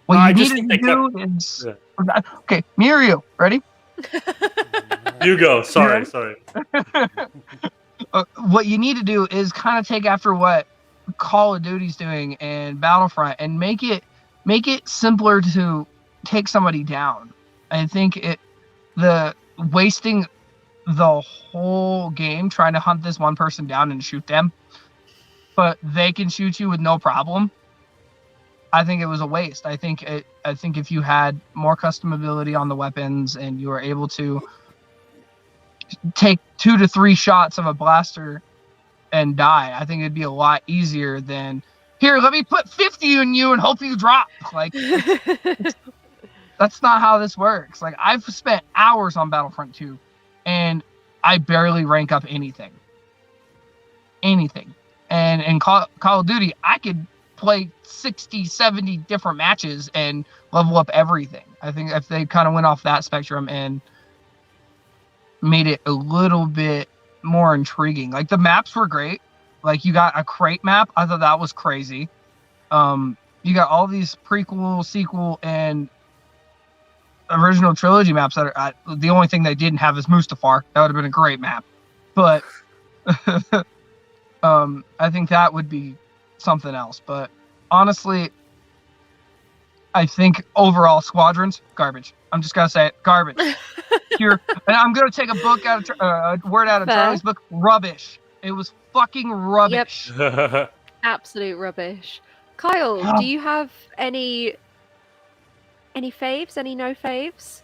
What I you just need think to do is okay. Mirio, ready? You go. Sorry. What you need to do is kind of take after what Call of Duty's doing and Battlefront, and make it simpler to take somebody down. I think the wasting the whole game trying to hunt this one person down and shoot them, but they can shoot you with no problem. I think it was a waste. I think if you had more customability on the weapons and you were able to take 2 to 3 shots of a blaster and die, I think it'd be a lot easier than, here, let me put 50 in you and hope you drop. Like, that's not how this works. Like, I've spent hours on Battlefront 2 and I barely rank up anything. And in Call of Duty, I could play 60, 70 different matches and level up everything. I think if they kind of went off that spectrum and made it a little bit more intriguing. Like, the maps were great. Like, you got a crate map. I thought that was crazy. You got all these prequel, sequel, and original trilogy maps that are the only thing they didn't have is Mustafar. That would have been a great map. But I think that would be something else. But honestly, I think overall Squadrons, garbage. I'm just gonna say it, garbage. And I'm gonna take a word out of Fair. Charlie's book. Rubbish. It was fucking rubbish. Absolute rubbish. Kyle, do you have any faves? Any no faves?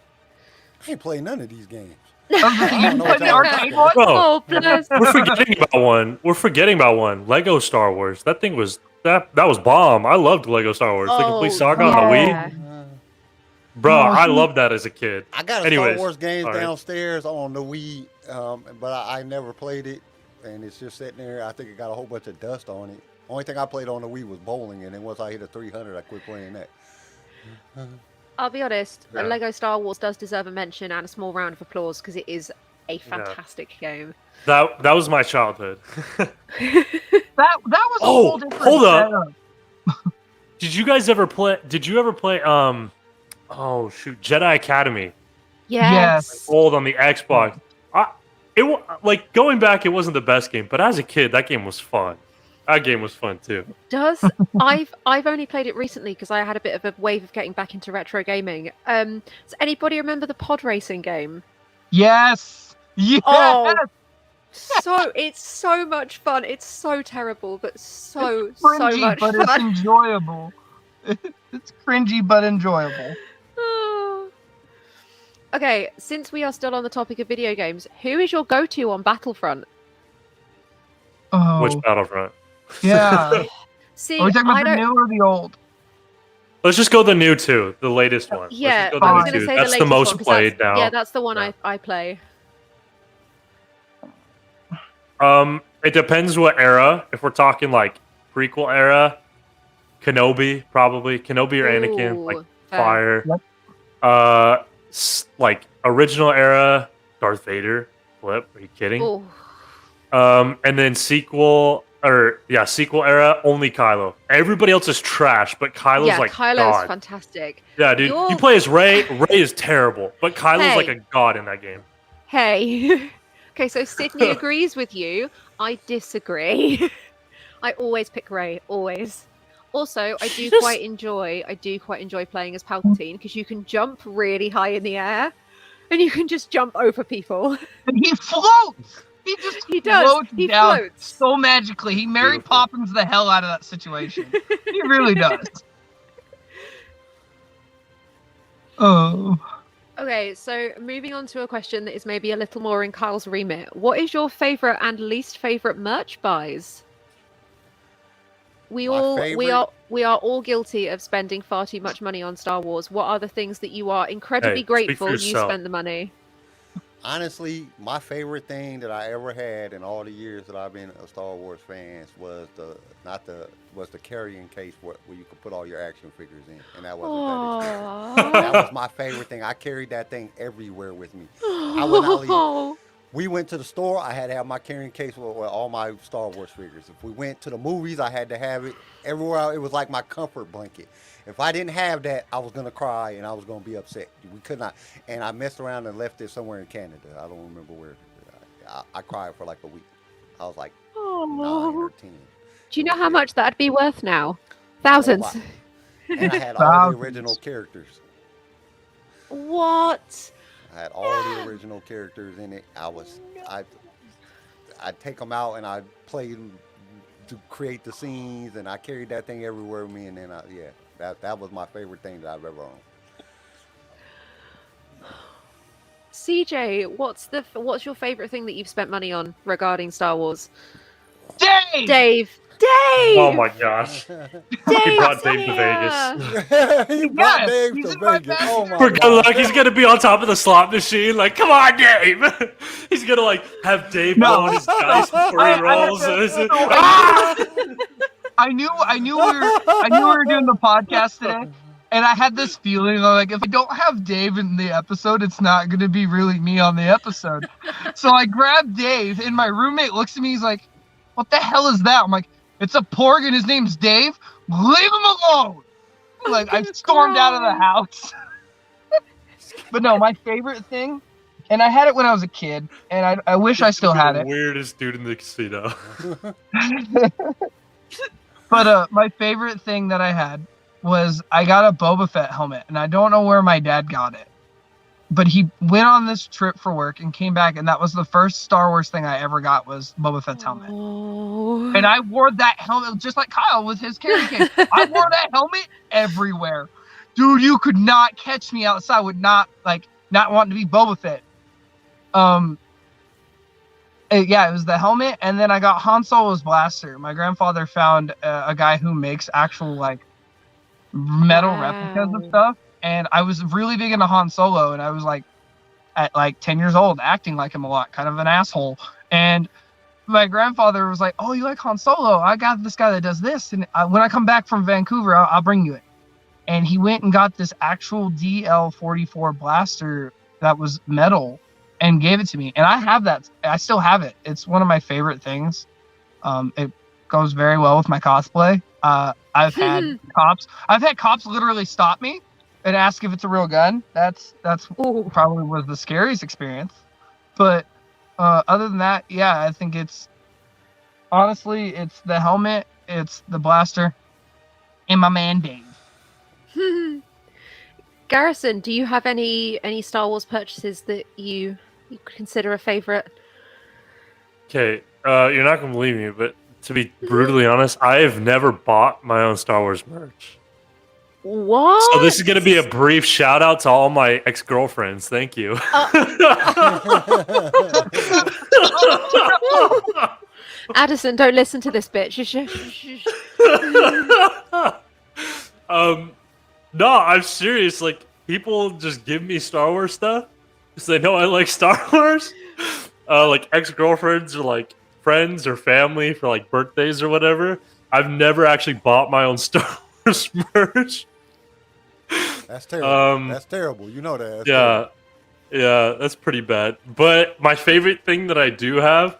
I ain't played none of these games. You know what played the y'all arcade talking one? Bro, Oh, bless. We're forgetting about one. Lego Star Wars. That thing was that was bomb. I loved Lego Star Wars. The complete saga on the Wii. yeah. Bro, Oh, I see- loved that as a kid. I got a Anyways, Star Wars game sorry. downstairs on the Wii, but I never played it, and it's just sitting there. I think it got a whole bunch of dust on it. Only thing I played on the Wii was bowling, and then once I hit a 300, I quit playing that. I'll be honest, Yeah. Lego Star Wars does deserve a mention and a small round of applause because it is a fantastic game. That was my childhood. That was a Oh, whole different hold up. setup. Did you ever play oh shoot, Jedi Academy? Yes. Old on the Xbox. Like going back, it wasn't the best game, but as a kid, that game was fun. That game was fun too. Does I've only played it recently because I had a bit of a wave of getting back into retro gaming. Does anybody remember the pod racing game? Yes. Yes. Oh, it's so much fun. It's so terrible, but so Cringy, much but it's fun. enjoyable. It's cringy but enjoyable. Okay, since we are still on the topic of video games, who is your go-to on Battlefront? Oh, Which Battlefront? yeah. See, Are we talking I about the don't. new or the old? Let's just go the new two, the latest one. Yeah, Let's just go I the was new going to two. say That's the the latest most one, 'cause played now. Yeah, that's the one Yeah. I play. It depends what era. If we're talking like prequel era, Kenobi probably. Kenobi or Anakin, like Ooh, fair. fire. Like original era, Darth Vader. Flip. Are you kidding? Ooh. And then sequel era, only Kylo. Everybody else is trash, but Kylo's Yeah, like Kylo's God. fantastic. Yeah, dude. You're- You play as Rey. Rey is terrible, but Kylo's Hey. like a god in that game. Hey. Okay, so Sydney agrees with you. I disagree. I always pick Rey, always. Also, I do quite enjoy playing as Palpatine because you can jump really high in the air and you can just jump over people. And he floats. He does. floats He down floats. so magically. He Mary Beautiful. Poppins the hell out of that situation. He really does. Oh. Okay, so moving on to a question that is maybe a little more in Kyle's remit. What is your favorite and least favorite merch buys? We are all guilty of spending far too much money on Star Wars. What are the things that you are incredibly Hey, speak for grateful you yourself. spend the money? Honestly, my favorite thing that I ever had in all the years that I've been a Star Wars fan was the carrying case where you could put all your action figures in, and that wasn't that expensive. That was my favorite thing. I carried that thing everywhere with me. I would not leave. We went to the store, I had to have my carrying case with all my Star Wars figures. If we went to the movies, I had to have it. Everywhere, it was like my comfort blanket. If I didn't have that, I was going to cry and I was going to be upset. We could not. And I messed around and left it somewhere in Canada. I don't remember where. I cried for like a week. I was like 9 or 10. Do you know how much that'd be worth now? Thousands. And I had all the original characters. What? I had all the original characters in it. I'd take them out and I'd play them to create the scenes, and I carried that thing everywhere with me. And then, that was my favorite thing that I've ever owned. CJ, what's your favorite thing that you've spent money on regarding Star Wars? Dave! Oh my gosh. He brought Dave to Vegas. He brought Dave to Vegas. Oh my For good God. luck, he's gonna be on top of the slot machine. Like, come on, Dave. He's gonna like have Dave blow on his dice before he rolls. I knew we were doing the podcast today, and I had this feeling like if I don't have Dave in the episode, it's not gonna be really me on the episode. So I grabbed Dave, and my roommate looks at me. He's like, "What the hell is that?" I'm like, "It's a porg, and his name's Dave. Leave him alone!" Like I stormed out of the house. But no, my favorite thing, and I had it when I was a kid, and I wish I still had it. Weirdest dude in the casino. But my favorite thing that I had was I got a Boba Fett helmet, and I don't know where my dad got it. But he went on this trip for work and came back, and that was the first Star Wars thing I ever got was Boba Fett's helmet. Oh. And I wore that helmet just like Kyle with his carry case. I wore that helmet everywhere. Dude, you could not catch me outside with not wanting to be Boba Fett. It was the helmet, and then I got Han Solo's blaster. My grandfather found a guy who makes actual metal replicas of stuff, and I was really big into Han Solo, and I was at 10 years old acting like him a lot, kind of an asshole. And my grandfather was like, "Oh, you like Han Solo? I got this guy that does this, and when I come back from Vancouver, I'll bring you it." And he went and got this actual DL-44 blaster that was metal and gave it to me. And I have that. I still have it. It's one of my favorite things. It goes very well with my cosplay. I've had cops literally stop me and ask if it's a real gun. That's probably was the scariest experience. But other than that, yeah, I think it's the helmet, it's the blaster, and my man Dave. Garrison, do you have any Star Wars purchases that you consider a favorite? Okay, you're not gonna believe me, but to be brutally honest, I have never bought my own Star Wars merch. What? So this is gonna be a brief shout out to all my ex-girlfriends. Thank you. Addison, don't listen to this bitch. No, I'm serious. Like, people just give me Star Wars stuff because they know I like Star Wars. Like ex-girlfriends or like friends or family for like birthdays or whatever. I've never actually bought my own Star Wars merch. That's terrible. That's terrible. You know that. Yeah, that's pretty bad. But my favorite thing that I do have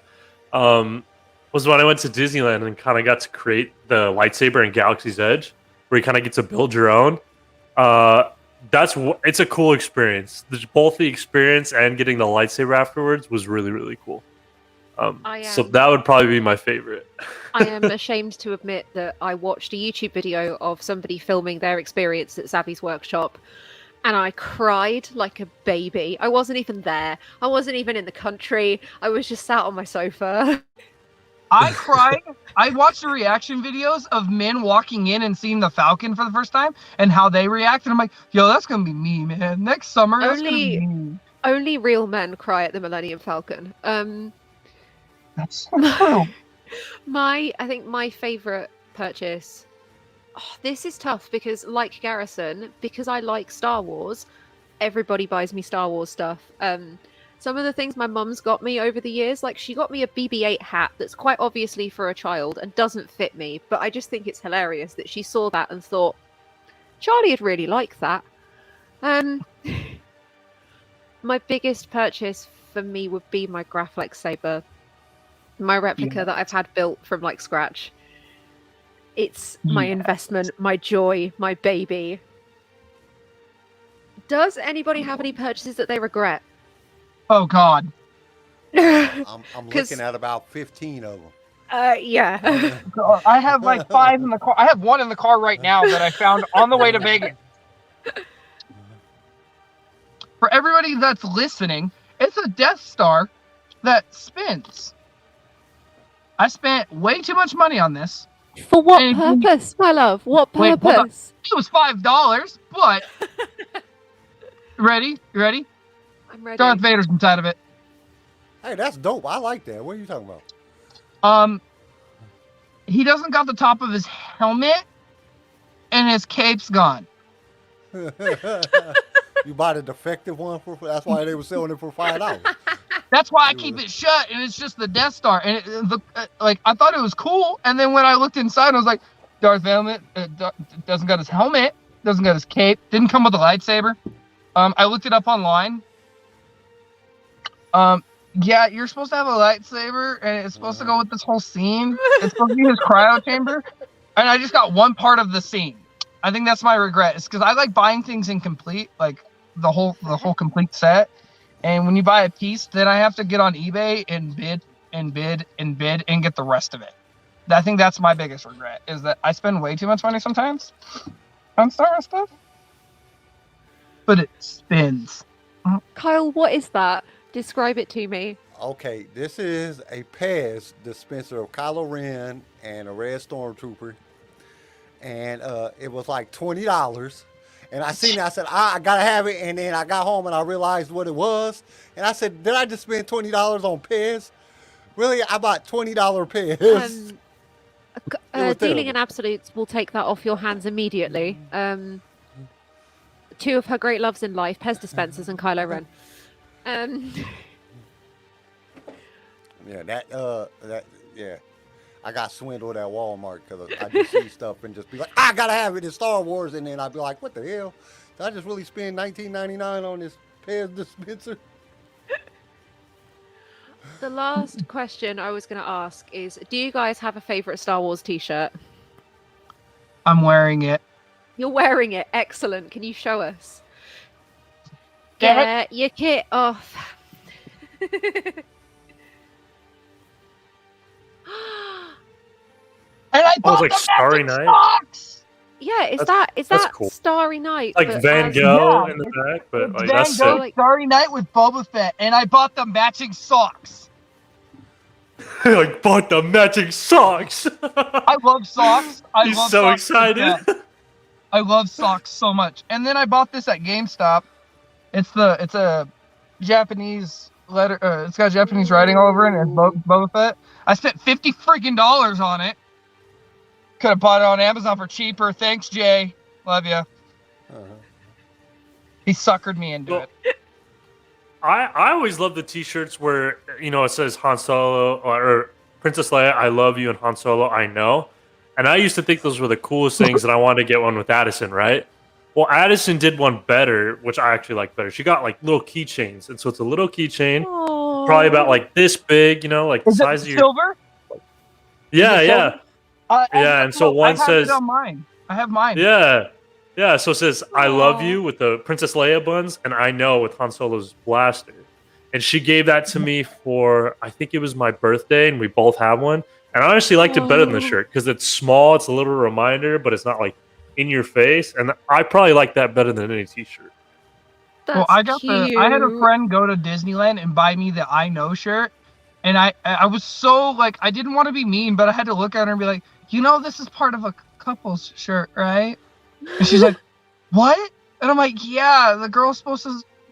was when I went to Disneyland and kind of got to create the lightsaber in Galaxy's Edge, where you kind of get to build your own. It's a cool experience. Both the experience and getting the lightsaber afterwards was really, really cool. So that would probably be my favorite. I am ashamed to admit that I watched a YouTube video of somebody filming their experience at Savvy's workshop, and I cried like a baby. I wasn't even there. I wasn't even in the country. I was just sat on my sofa. I cried. I watched the reaction videos of men walking in and seeing the Falcon for the first time and how they reacted. I'm like, yo, that's gonna be me, man. Next summer, that's gonna be me. Only real men cry at the Millennium Falcon. That's so true. I think my favorite purchase. Oh, this is tough because, like Garrison, because I like Star Wars, everybody buys me Star Wars stuff. Some of the things my mum's got me over the years, like she got me a BB-8 hat that's quite obviously for a child and doesn't fit me, but I just think it's hilarious that she saw that and thought, Charlie'd really like that. My biggest purchase for me would be my Graph LightSaber, my replica that I've had built from like scratch. It's my investment, my joy, my baby. Does anybody have any purchases that they regret? Oh God. I'm looking at about 15 of them. Yeah. I have like 5 in the car. I have 1 in the car right now that I found on the way to Vegas. For everybody that's listening, it's a Death Star that spins. I spent way too much money on this. For what purpose, my love? What purpose? It was $5, but ready? You ready? I'm ready. Darth Vader's inside of it. Hey, that's dope. I like that. What are you talking about? He doesn't got the top of his helmet, and his cape's gone. You bought a defective one that's why they were selling it for $5. That's why I keep it shut, and it's just the Death Star. And I thought it was cool, and then when I looked inside, I was like, Darth Vader doesn't got his helmet, doesn't got his cape, didn't come with a lightsaber. I looked it up online. Yeah, you're supposed to have a lightsaber, and it's supposed to go with this whole scene. It's supposed to be his cryo chamber, and I just got one part of the scene. I think that's my regret. It's because I like buying things incomplete, like the whole complete set. And when you buy a piece, then I have to get on eBay and bid and bid and bid and get the rest of it. I think that's my biggest regret, is that I spend way too much money sometimes on Star Wars stuff. But it spins. Kyle, what is that? Describe it to me. Okay, this is a Pez dispenser of Kylo Ren and a Red Stormtrooper. And it was like $20. And I seen it, I said, I gotta have it. And then I got home and I realized what it was. And I said, did I just spend $20 on Pez? Really? I bought $20 Pez. Dealing in Absolutes will take that off your hands immediately. 2 of her great loves in life, Pez dispensers and Kylo Ren. Yeah. I got swindled at Walmart because I just see stuff and just be like, I gotta have it in Star Wars, and then I'd be like, what the hell? Did I just really spend $19.99 on this Pez dispenser? The last question I was going to ask is, do you guys have a favorite Star Wars t-shirt? I'm wearing it. You're wearing it. Excellent. Can you show us? Damn Get your kit off. And I bought like the Starry matching Night? socks! Yeah, is That's that cool. Starry Night? Like but Van as- Gogh Yeah, in the back, but like Van that's Gogh sick. Starry Night with Boba Fett, and I bought the matching socks. Like bought the matching socks. I love socks. He's love so socks to excited. death. I love socks so much. And then I bought this at GameStop. It's a Japanese letter. It's got Japanese writing all over it, and it's Boba Fett. I spent $50 freaking on it. Could have bought it on Amazon for cheaper. Thanks, Jay. Love you. He suckered me into it. I always love the t-shirts where, it says Han Solo or Princess Leia, I love you, and Han Solo, I know. And I used to think those were the coolest things, and I wanted to get one with Addison, right? Well, Addison did one better, which I actually like better. She got like little keychains, and so it's a little keychain, probably about like this big, like the Is size it of your. silver? Yeah, it yeah. silver? And so one says, it on mine. I have mine. Yeah. Yeah, so it says, I love you with the Princess Leia buns, and I know with Han Solo's blaster. And she gave that to me for, I think it was my birthday, and we both have one. And I honestly liked it better than the shirt, because it's small, it's a little reminder, but it's not like in your face. And I probably like that better than any t-shirt. That's Well, I had a cute. friend go to Disneyland and buy me the I Know shirt, And I was so like, I didn't want to be mean, but I had to look at her and be like, this is part of a couple's shirt, right? And she's like, what? And I'm like, yeah, the girl's supposed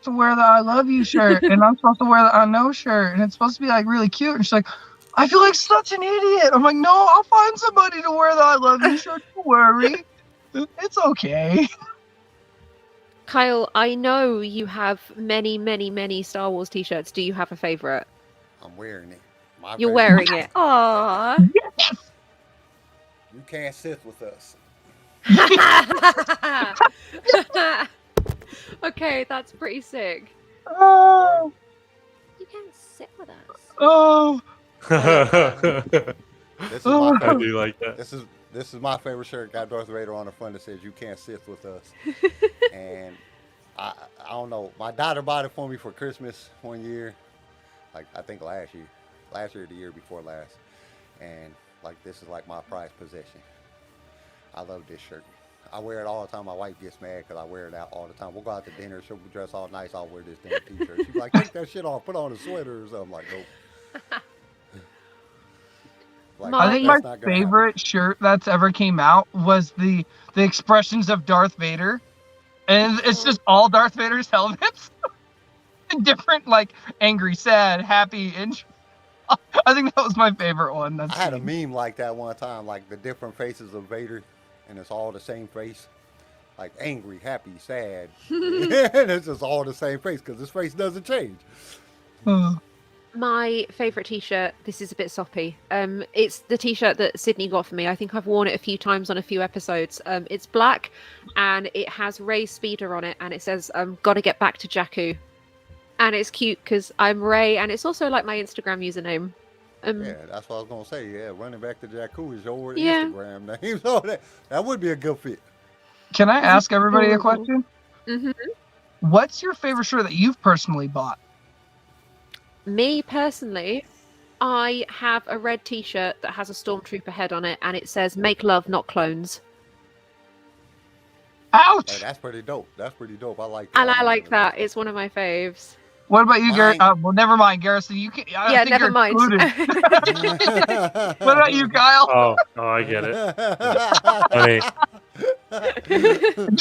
to wear the I love you shirt, and I'm supposed to wear the I know shirt, and it's supposed to be like really cute. And she's like, I feel like such an idiot. I'm like, no, I'll find somebody to wear the I love you shirt. Don't worry. It's okay. Kyle, I know you have many, many, many Star Wars t-shirts. Do you have a favorite? I'm wearing it. You're wearing it. Aww. You can't sit with us. Okay, that's pretty sick. Oh, You can't sit with us. oh. This is my I favorite. do like that. This is my favorite shirt. Got Darth Vader on the front that says "You can't sit with us." And I don't know. My daughter bought it for me for Christmas one year, like I think last year, or the year before last. And like this is like my prized possession. I love this shirt. I wear it all the time. My wife gets mad because I wear it out all the time. We'll go out to dinner. She'll be dressed all nice. I'll wear this damn t-shirt. She's like, take that shit off. Put on a sweater or something. I'm like, nope. Like, I think that's my not gonna favorite shirt that's ever came out was the expressions of Darth Vader, and it's just all Darth Vader's helmets, different like angry, sad, happy, and I think that was my favorite one. I had a meme like that one time, like the different faces of Vader, and it's all the same face, like angry, happy, sad, and it's just all the same face because his face doesn't change. My favorite t-shirt, this is a bit soppy. It's the t-shirt that Sydney got for me. I think I've worn it a few times on a few episodes. It's black and it has Rey's speeder on it, and it says gotta get back to Jakku. And it's cute because I'm Rey, and it's also like my Instagram username. Yeah, that's what I was gonna say. Yeah, running back to Jakku is your Yeah. Instagram name, so that would be a good fit. Can I ask everybody a adorable. question? Hmm. What's your favorite shirt that you've personally bought? Me personally, I have a red t-shirt that has a stormtrooper head on it, and it says "Make love, not clones." Ouch! Hey, that's pretty dope. That's pretty dope. I like that. And I like that. It's one of my faves. What about you, Garrett? Mine- Well, never mind, Garrison. You can. I Yeah, think never you're mind. excluded. What about you, Kyle? Oh, I get it. Funny. Dude,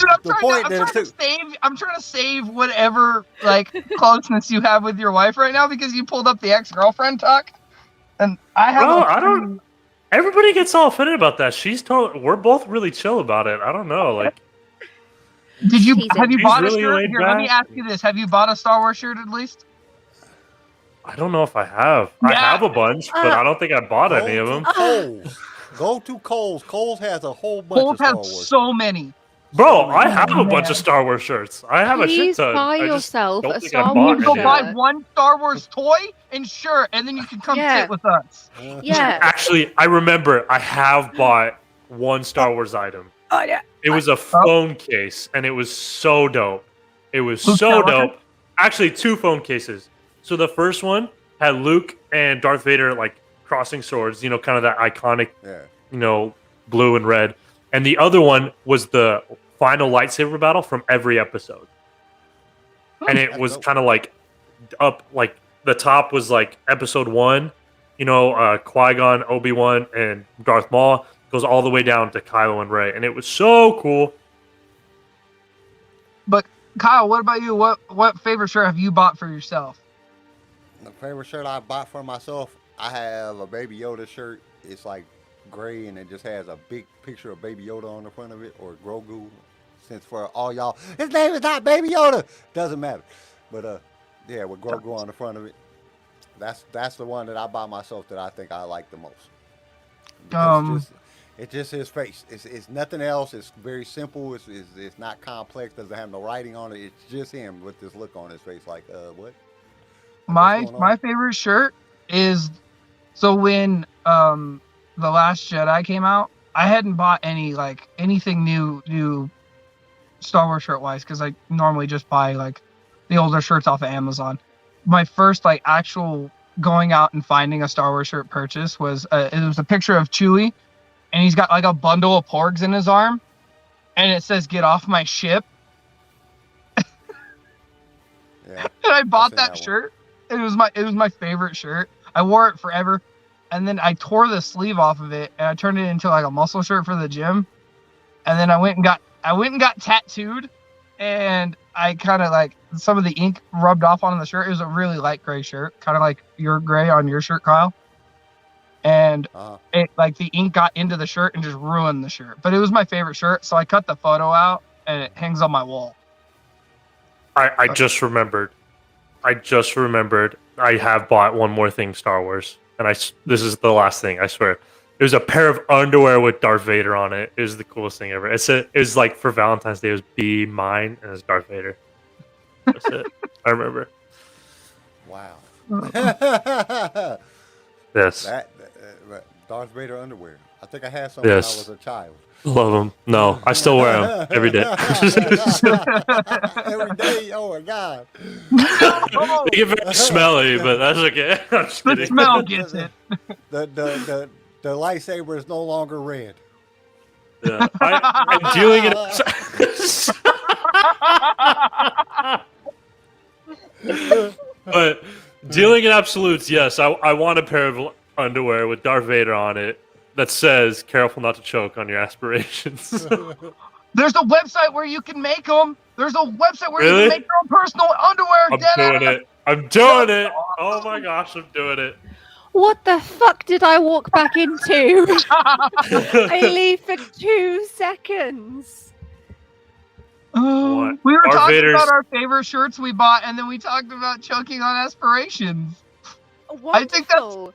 I'm trying to save whatever like closeness you have with your wife right now because you pulled up the ex-girlfriend talk, and I have. Bro, I don't. Everybody gets all offended about that. We're both really chill about it. I don't know. Like, Did you He's have you He's bought a really shirt? laid Here, let me back. ask you this: have you bought a Star Wars shirt at least? I don't know if I have. I Yeah. have a bunch, but I don't think I bought any of them. Kohl's. Go to Kohl's. Kohl's has a whole bunch Kohl's of Star has Wars. so many. Bro, I have a man. bunch of Star Wars shirts. I have a shit Please ton. buy I just yourself don't a think I Star bought You Wars go any. buy shirt. one Star Wars toy and shirt, and then you can come Yeah. sit with us. Yeah. Actually, I remember I have bought one Star Wars item. Oh yeah. It was a phone case, and it was so dope. It was Luke so Skywalker? dope. Actually, two phone cases. So the first one had Luke and Darth Vader like crossing swords, you know, kind of that iconic, Yeah. you know, blue and red. And the other one was the final lightsaber battle from every episode. And it That's was dope. kind of like up, like the top was like episode 1, you know, Qui-Gon, Obi-Wan, and Darth Maul. Goes all the way down to Kylo and Rey. And it was so cool. But Kyle, what about you? What favorite shirt have you bought for yourself? The favorite shirt I bought for myself, I have a Baby Yoda shirt. It's like gray and it just has a big picture of Baby Yoda on the front of it, or Grogu. Since for all y'all, his name is not Baby Yoda. Doesn't matter. But yeah, with Grogu on the front of it. That's the one that I bought myself that I think I like the most. Because it's just his face. It's nothing else. It's very simple. It's not complex. Doesn't have no writing on it. It's just him with this look on his face. Like, what? My What's going on? my favorite shirt is so when The Last Jedi came out, I hadn't bought anything new Star Wars shirt wise because I normally just buy like the older shirts off of Amazon. My first like actual going out and finding a Star Wars shirt purchase was it was a picture of Chewie, and he's got like a bundle of porgs in his arm, and it says "Get off my ship." Yeah. And I bought seen that that one. shirt. It was my favorite shirt. I wore it forever, and then I tore the sleeve off of it, and I turned it into like a muscle shirt for the gym. And then I went and got tattooed, and I kind of like some of the ink rubbed off on the shirt. It was a really light gray shirt, kind of like your gray on your shirt, Kyle. And it like the ink got into the shirt and just ruined the shirt. But it was my favorite shirt, so I cut the photo out and it hangs on my wall. I just remembered. I have bought one more thing, Star Wars, and this is the last thing. I swear. It was a pair of underwear with Darth Vader on it. It was the coolest thing ever. It was like for Valentine's Day. It was "Be Mine" and it was Darth Vader. That's it. I remember. Wow. Yes. Darth Vader underwear. I think I had some when I was a child. Love them. No, I still wear them every day. Every day. Oh my god. They get very smelly, but that's okay. I'm just The kidding. smell gets it. The lightsaber is no longer red. Yeah. I'm dealing in. But dealing in absolutes, yes. I want a pair of underwear with Darth Vader on it that says "Careful not to choke on your aspirations." There's a website where you can make them. There's a website where you Really? can make your own personal underwear. I'm doing it. Oh my gosh, I'm doing it. What the fuck did I walk back into? I leave for 2 seconds. What? We were Darth talking Vader's- about our favorite shirts we bought, and then we talked about choking on aspirations. Wonderful.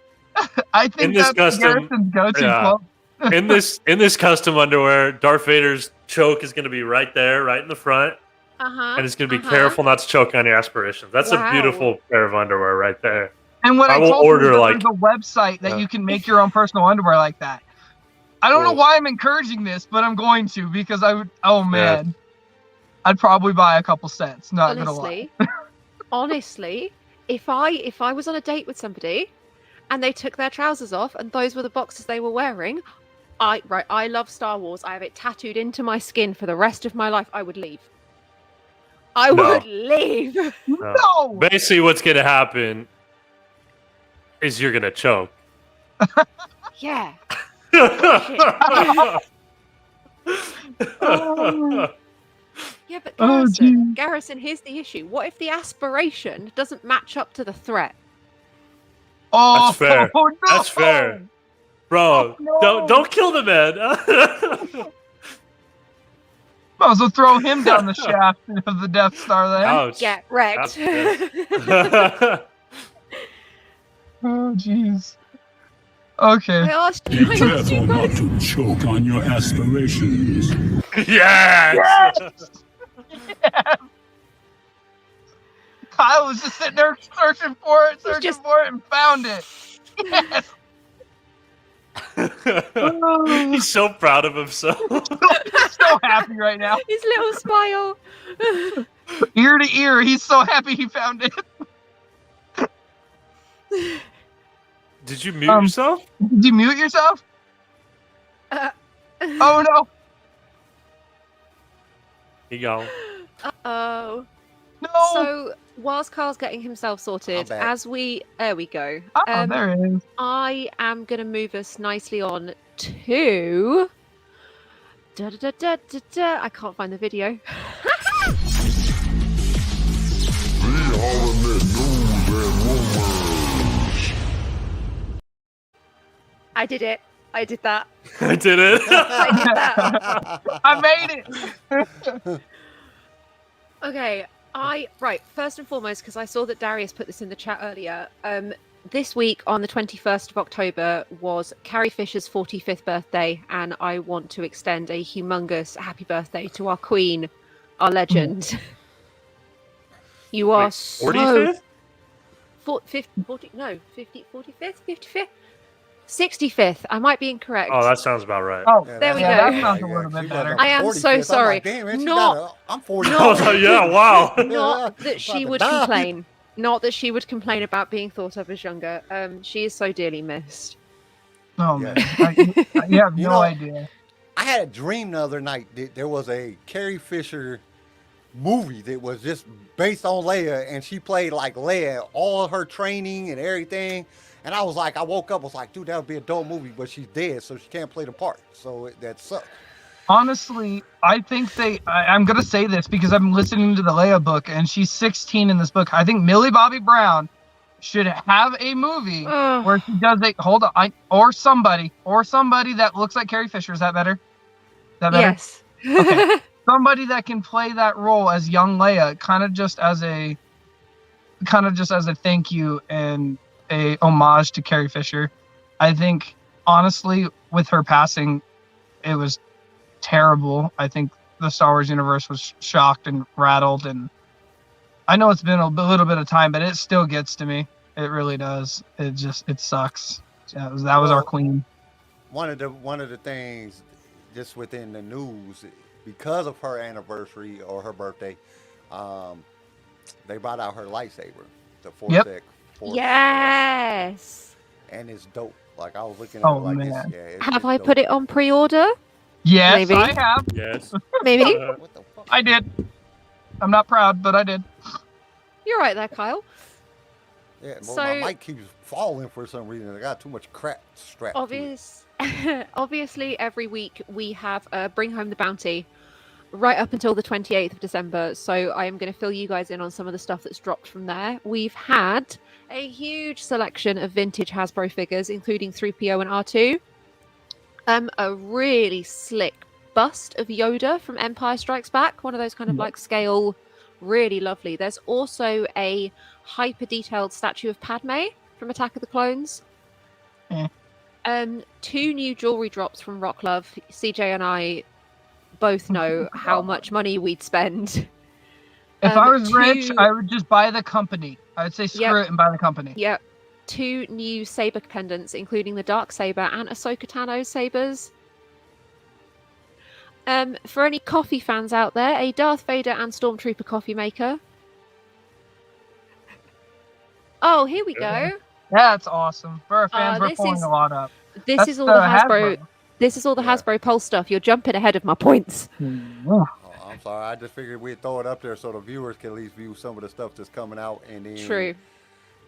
I think In this that's custom- Garrison's go-to yeah. club. In this custom underwear, Darth Vader's choke is going to be right there, right in the front, Uh-huh. and it's going to be careful not to choke on your aspirations. That's Wow. a beautiful pair of underwear right there. And what I I will told order, you is that like- there's a website that you can make your own personal underwear like that. I don't know Cool. why I'm encouraging this, but I'm going to because I would. Oh man, I'd probably buy a couple sets. Not gonna lie. Honestly, if I was on a date with somebody and they took their trousers off and those were the boxes they were wearing, I love Star Wars. I have it tattooed into my skin for the rest of my life. I would leave. I would leave. No. Basically, what's going to happen is you're going to choke. Yeah. Yeah, but Oh, Garrison, here's the issue. What if the aspiration doesn't match up to the threat? Oh, That's fair. no. That's fair. Bro, no. don't kill the man. Might as well throw him down the shaft of the Death Star then. Ouch. Get wrecked. That's Oh, jeez. Okay. I asked Be you guys. careful not to choke on your aspirations. Yes! Kyle was just sitting there searching for it, and found it. Yes. He's so proud of himself. He's so happy right now. His little smile. Ear to ear, he's so happy he found it. Did you mute yourself? Did you mute yourself? Oh no. He go. Uh-oh. No. So, whilst Carl's getting himself sorted, back. there we go. There it is. I am going to move us nicely on to... I can't find the video. The Ultimate News and Rumors. I did it. I did that. I did it. I did that. I made it. Okay, first and foremost, because I saw that Darius put this in the chat earlier, this week on the 21st of October was Carrie Fisher's 45th birthday, and I want to extend a humongous happy birthday to our queen, our legend. You are so... 45th? 45th? 55th? 65th. I might be incorrect. Oh, that sounds about right. Oh, There we yeah, go. that sounds a little bit better. I am so sorry. Damn, man, Not- I'm 40. Oh, yeah, wow. Not that she About to would die. complain. Not that she would complain about being thought of as younger. She is so dearly missed. Oh Yeah. man, you have You no know- idea. I had a dream the other night that there was a Carrie Fisher movie that was just based on Leia, and she played like Leia, all her training and everything. And I was like, I woke up, was like, dude, that would be a dope movie, but she's dead, so she can't play the part. So that sucks. Honestly, I think I'm going to say this because I'm listening to the Leia book, and she's 16 in this book. I think Millie Bobby Brown should have a movie where she does or somebody that looks like Carrie Fisher. Is that better? Yes. Okay. Somebody that can play that role as young Leia, kind of just as a thank you and a homage to Carrie Fisher. I think, honestly, with her passing, it was terrible. I think the Star Wars universe was shocked and rattled, and I know it's been a little bit of time, but it still gets to me. It really does. It sucks. Yeah, that was our queen. One of the things just within the news, because of her anniversary or her birthday, they brought out her lightsaber, the Force Yep. Yes. and it's dope. Like I was looking at it like man. Have I put it on pre-order? Yes, Maybe. I have. Yes. Maybe. What the fuck? I did. I'm not proud, but I did. You're right there, Kyle. Yeah, well, So- my mic keeps falling for some reason. I got too much crap strapped to it. Obviously, every week we have Bring Home the Bounty right up until the 28th of December. So I am going to fill you guys in on some of the stuff that's dropped from there. We've had a huge selection of vintage Hasbro figures, including 3PO and R2. A really slick bust of Yoda from Empire Strikes Back, one of those kind of like scale, really lovely. There's also a hyper detailed statue of Padme from Attack of the Clones. Two new jewelry drops from Rock Love. CJ and I both know how much money we'd spend. If I was rich, I would just buy the company. I would say screw it and buy the company. Yep. Two new saber pendants, including the Dark Saber and Ahsoka Tano's sabers. For any coffee fans out there, a Darth Vader and Stormtrooper coffee maker. Oh, here we go. That's awesome. For our fans, we're pulling a lot up. This is all the Hasbro. This is all the Hasbro Pulse stuff. You're jumping ahead of my points. Oh, I'm sorry. I just figured we'd throw it up there so the viewers can at least view some of the stuff that's coming out, and then True.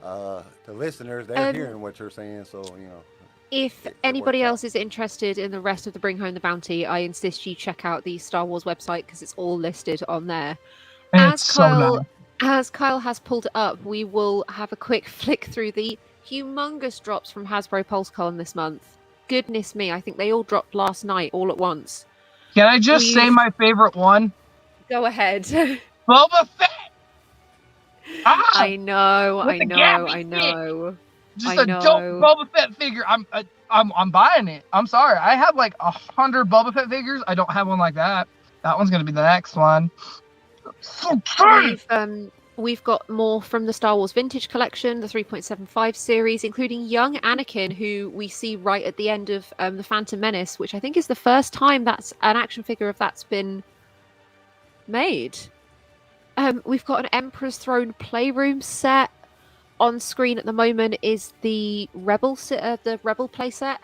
The listeners, they're hearing what you're saying, so you know. If anybody else is interested in the rest of the Bring Home the Bounty, I insist you check out the Star Wars website because it's all listed on there. And it's so nice. As Kyle has pulled it up, we will have a quick flick through the humongous drops from Hasbro PulseCon this month. Goodness me, I think they all dropped last night all at once. Can I just say my favorite one? Go ahead. Boba Fett! I know. Just a dope Boba Fett figure. I'm buying it. I'm sorry. I have like 100 Boba Fett figures. I don't have one like that. That one's gonna be the next one. So excited! We've got more from the Star Wars Vintage Collection, the 3.75 series, including young Anakin, who we see right at the end of the Phantom Menace, which I think is the first time that's an action figure of that's been made. We've got an Emperor's Throne Playroom set. On screen at the moment is the Rebel playset.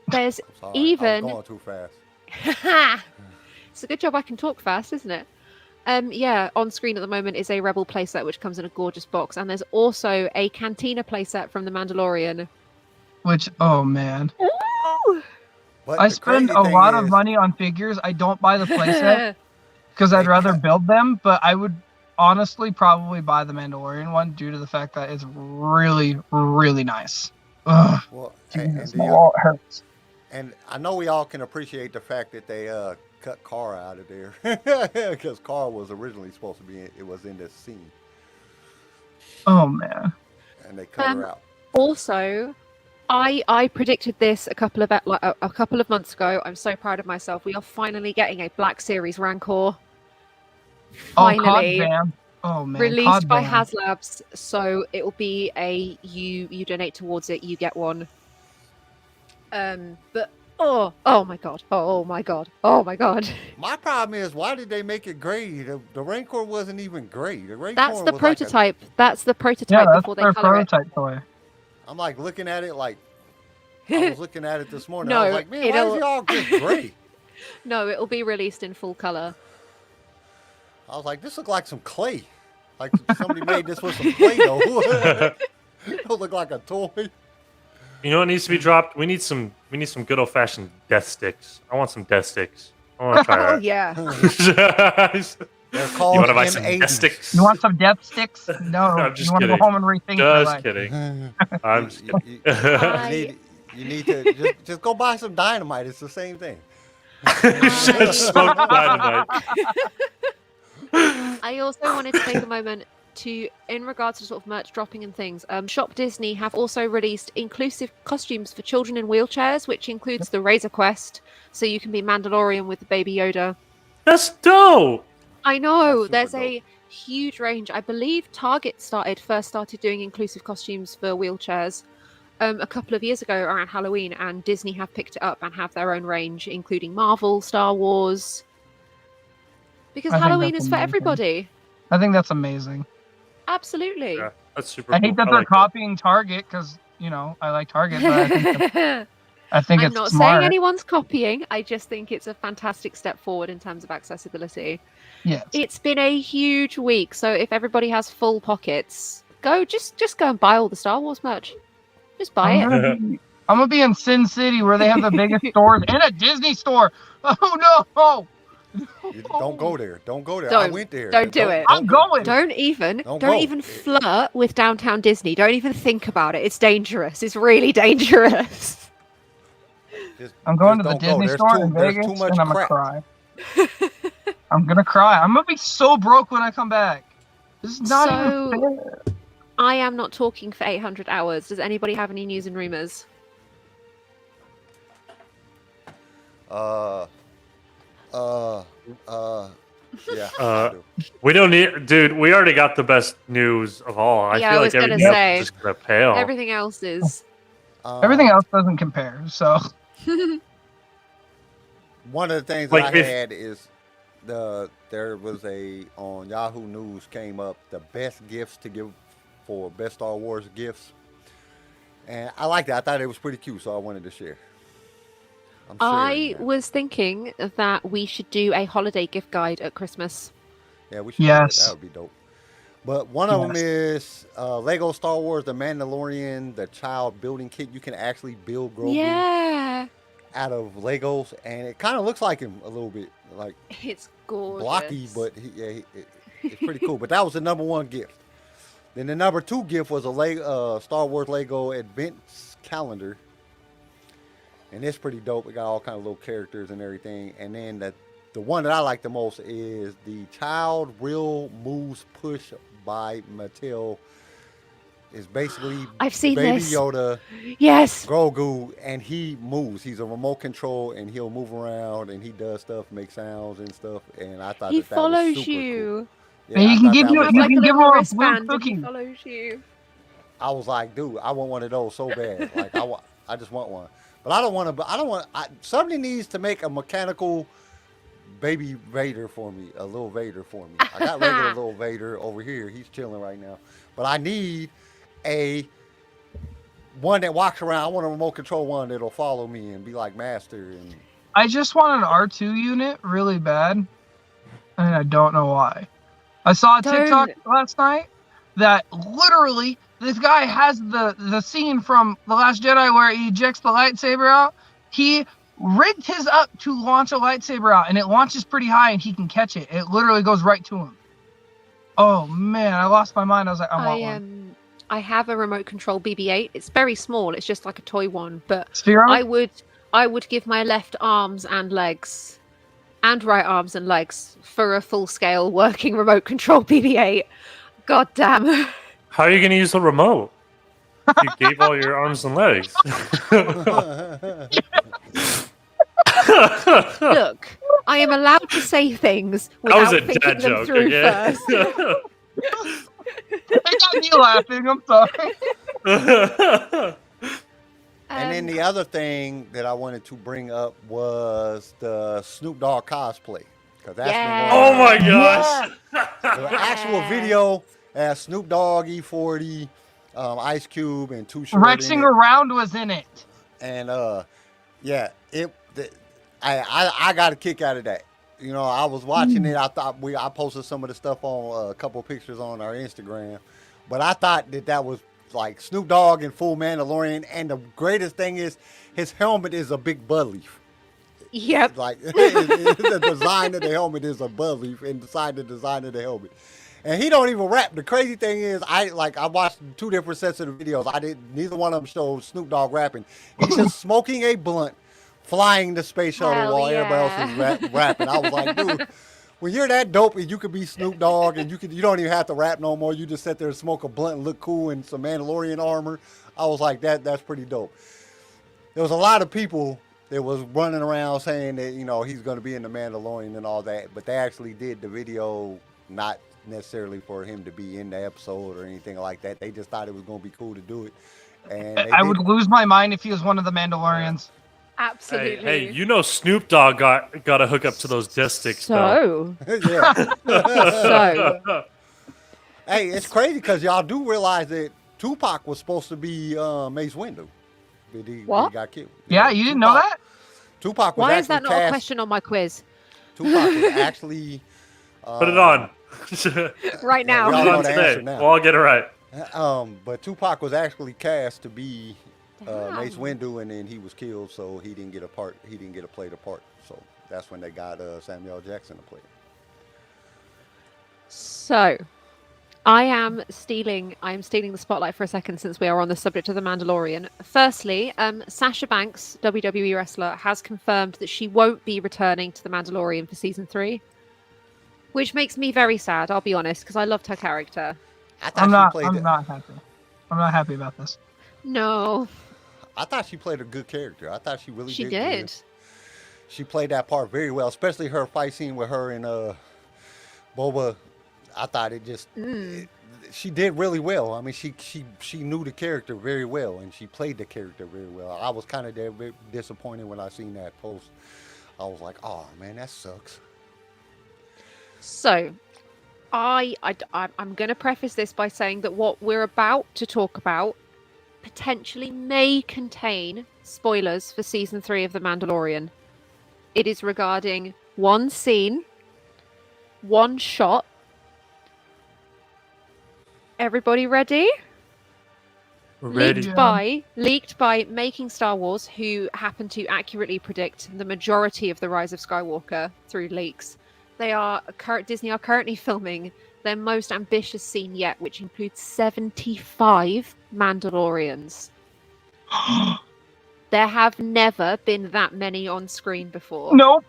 There's even... I'm going too fast. It's a good job I can talk fast, isn't it? On screen at the moment is a Rebel playset, which comes in a gorgeous box, and there's also a Cantina playset from The Mandalorian. Which, oh man. Ooh! I spend a lot of money on figures. I don't buy the playset because I'd rather build them, but I would honestly probably buy the Mandalorian one due to the fact that it's really, really nice. Ugh. Well, my wallet hurts. And I know we all can appreciate the fact that they cut Cara out of there because Cara was originally supposed to be it was in this scene. Oh man! And they cut her out. Also, I predicted this a couple of months ago. I'm so proud of myself. We are finally getting a Black Series Rancor. Finally. Oh man! Released by HasLabs, so it will be a you donate towards it, you get one. But oh my god! My problem is, why did they make it gray? The Rancor wasn't even gray. The Rancor That's the was prototype. That's the prototype before they color prototype it. Toy. I'm like looking at it like I was looking at it this morning. No, I was like, man, why is it all just gray? No, it will be released in full color. I was like, this looks like some clay. Like somebody made this with some Play-Doh. Don't look like a toy. You know what needs to be dropped? We need some good old fashioned death sticks. I want some death sticks. I want to try Oh that. yeah. They're You called want to buy some death M80s. sticks? You want some death sticks? No. I'm just you want to go kidding. home and rethink your Just life. kidding. I'm just kidding. You need to just go buy some dynamite. It's the same thing. Just smoke dynamite. I also wanted to take a moment to, in regards to sort of merch dropping and things, Shop Disney have also released inclusive costumes for children in wheelchairs, which includes the Razor Quest, so you can be Mandalorian with the Baby Yoda. That's dope. I know, That's there's super a huge range. I believe Target first started doing inclusive costumes for wheelchairs a couple of years ago around Halloween, and Disney have picked it up and have their own range, including Marvel, Star Wars. Because I think Halloween that's is for amazing. everybody. I think that's amazing. Absolutely. Yeah, that's super. I hate cool. that they're like copying Target because I like Target, but I think I'm it's not smart. saying anyone's copying. I just think it's a fantastic step forward in terms of accessibility. Yes. It's been a huge week, so if everybody has full pockets, just go and buy all the Star Wars merch. Just buy it. I'm gonna be in Sin City where they have the biggest stores and a Disney store. Oh no! Don't go there. Don't go there. I Don't. went there. Don't do it. I'm going. Don't even go. flirt with downtown Disney. Don't even think about it. It's dangerous. It's really dangerous. I'm going to just the don't go. Disney store in there's Vegas, too much and I'm gonna crap. cry. I'm gonna cry. I'm gonna be so broke when I come back. This is not even fair. I am not talking for 800 hours. Does anybody have any news and rumors? Yeah. we don't need, dude. We already got the best news of all. I Yeah, feel I like was gonna everything else say, is just gonna pale. Everything else is. Everything else doesn't compare. So One of the things Like, that I if- had is there was on Yahoo News came up the best gifts to give for best Star Wars gifts, and I liked it. I thought it was pretty cute, so I wanted to share. I'm I sharing that. was thinking that we should do a holiday gift guide at Christmas. Yeah, we should. Do Yes. that. That would be dope. But one of them is Lego Star Wars: The Mandalorian, the child building kit. You can actually build Grogu Yeah, out of Legos, and it kind of looks like him a little bit, like it's gorgeous. blocky, but it's pretty cool. But that was the number one gift. Then the number two gift was a Star Wars Lego Advents calendar, and it's pretty dope. It got all kind of little characters and everything. And then the one that I like the most is the Child Real Moves Push by Mattel. It's basically I've seen Baby this. Yoda, Yes. Grogu, and he moves. He's a remote control, and he'll move around, and he does stuff, make sounds and stuff. And I thought He that was follows super you. cool. And you I can thought give that you- was Have you like can a give little her a wristband blue and he cookie. follows you. I was like, dude, I want one of those so bad. Like, I just want one. But I don't want to. I don't want. Somebody needs to make a mechanical baby Vader for me, a little Vader for me. I got regular little Vader over here. He's chilling right now. But I need a one that walks around. I want a remote control one that'll follow me and be like Master. And I just want an R2 unit really bad, and I don't know why. I saw a TikTok last night that literally this guy has the scene from The Last Jedi where he ejects the lightsaber out. He rigged his up to launch a lightsaber out, and it launches pretty high, and he can catch it. It literally goes right to him. Oh man, I lost my mind. I was like, I want one. I have a remote control BB-8. It's very small. It's just like a toy one, but Sphero? I would give my left arms and legs and right arms and legs for a full-scale working remote control BB-8. God damn. How are you gonna use the remote? You gave all your arms and legs. Look, I am allowed to say things That was without a thinking dad them joke through again. first. It got me laughing. I'm sorry. And then the other thing that I wanted to bring up was the Snoop Dogg cosplay. Because that's Yeah. been Oh going my on. gosh! The actual video has Snoop Dogg, E40, Ice Cube, and Too Short. Rexing Around was in it. And I got a kick out of that. You know, I was watching it. I thought I posted some of the stuff on a couple of pictures on our Instagram, but I thought that was like Snoop Dogg in full Mandalorian, and the greatest thing is his helmet is a big bud leaf. Yep. Like the design of the helmet is a bud leaf inside the design of the helmet. And he don't even rap. The crazy thing is, I watched 2 different sets of the videos. Neither one of them showed Snoop Dogg rapping. He's just smoking a blunt, flying the space shuttle Hell while everybody yeah. else is rapping. I was like, dude, when you're that dope and you could be Snoop Dogg and you don't even have to rap no more. You just sit there and smoke a blunt and look cool in some Mandalorian armor. I was like, that's pretty dope. There was a lot of people that was running around saying that, you know, he's going to be in the Mandalorian and all that, but they actually did the video not necessarily for him to be in the episode or anything like that. They just thought it was going to be cool to do it. And I would lose my mind if he was one of the Mandalorians. Absolutely. Hey, you know Snoop Dogg got a hook up to those disc sticks, though. yeah. So, Hey, it's crazy because y'all do realize that Tupac was supposed to be Mace Windu. But he got killed. Yeah, you didn't know that? Tupac was why actually is that not a question on my quiz? Tupac was actually... Put it on. Right now. we all Put it know on the today. answer now. We'll all get it right. But Tupac was actually cast to be Damn. Mace Windu, and then he was killed, so he didn't get a part. He didn't get to play the part. So that's when they got Samuel Jackson to play it. So, I am stealing the spotlight for a second since we are on the subject of the Mandalorian. Firstly, Sasha Banks, WWE wrestler, has confirmed that she won't be returning to the Mandalorian for season 3, which makes me very sad. I'll be honest, because I loved her character. I'm not happy. I'm not happy about this. No, I thought she played a good character. I thought she really she did. did. Good. She played that part very well, especially her fight scene with her and Boba. I thought it just she did really well. I mean, she knew the character very well, and she played the character very well. I was kind of disappointed when I seen that post. I was like, oh man, that sucks. So, I'm going to preface this by saying that what we're about to talk about potentially may contain spoilers for season 3 of The Mandalorian. It is regarding one scene, one shot. Everybody ready? Ready. Leaked by Making Star Wars, who happen to accurately predict the majority of the rise of Skywalker through leaks. Disney are currently filming their most ambitious scene yet, which includes 75 Mandalorians. There have never been that many on screen before. No.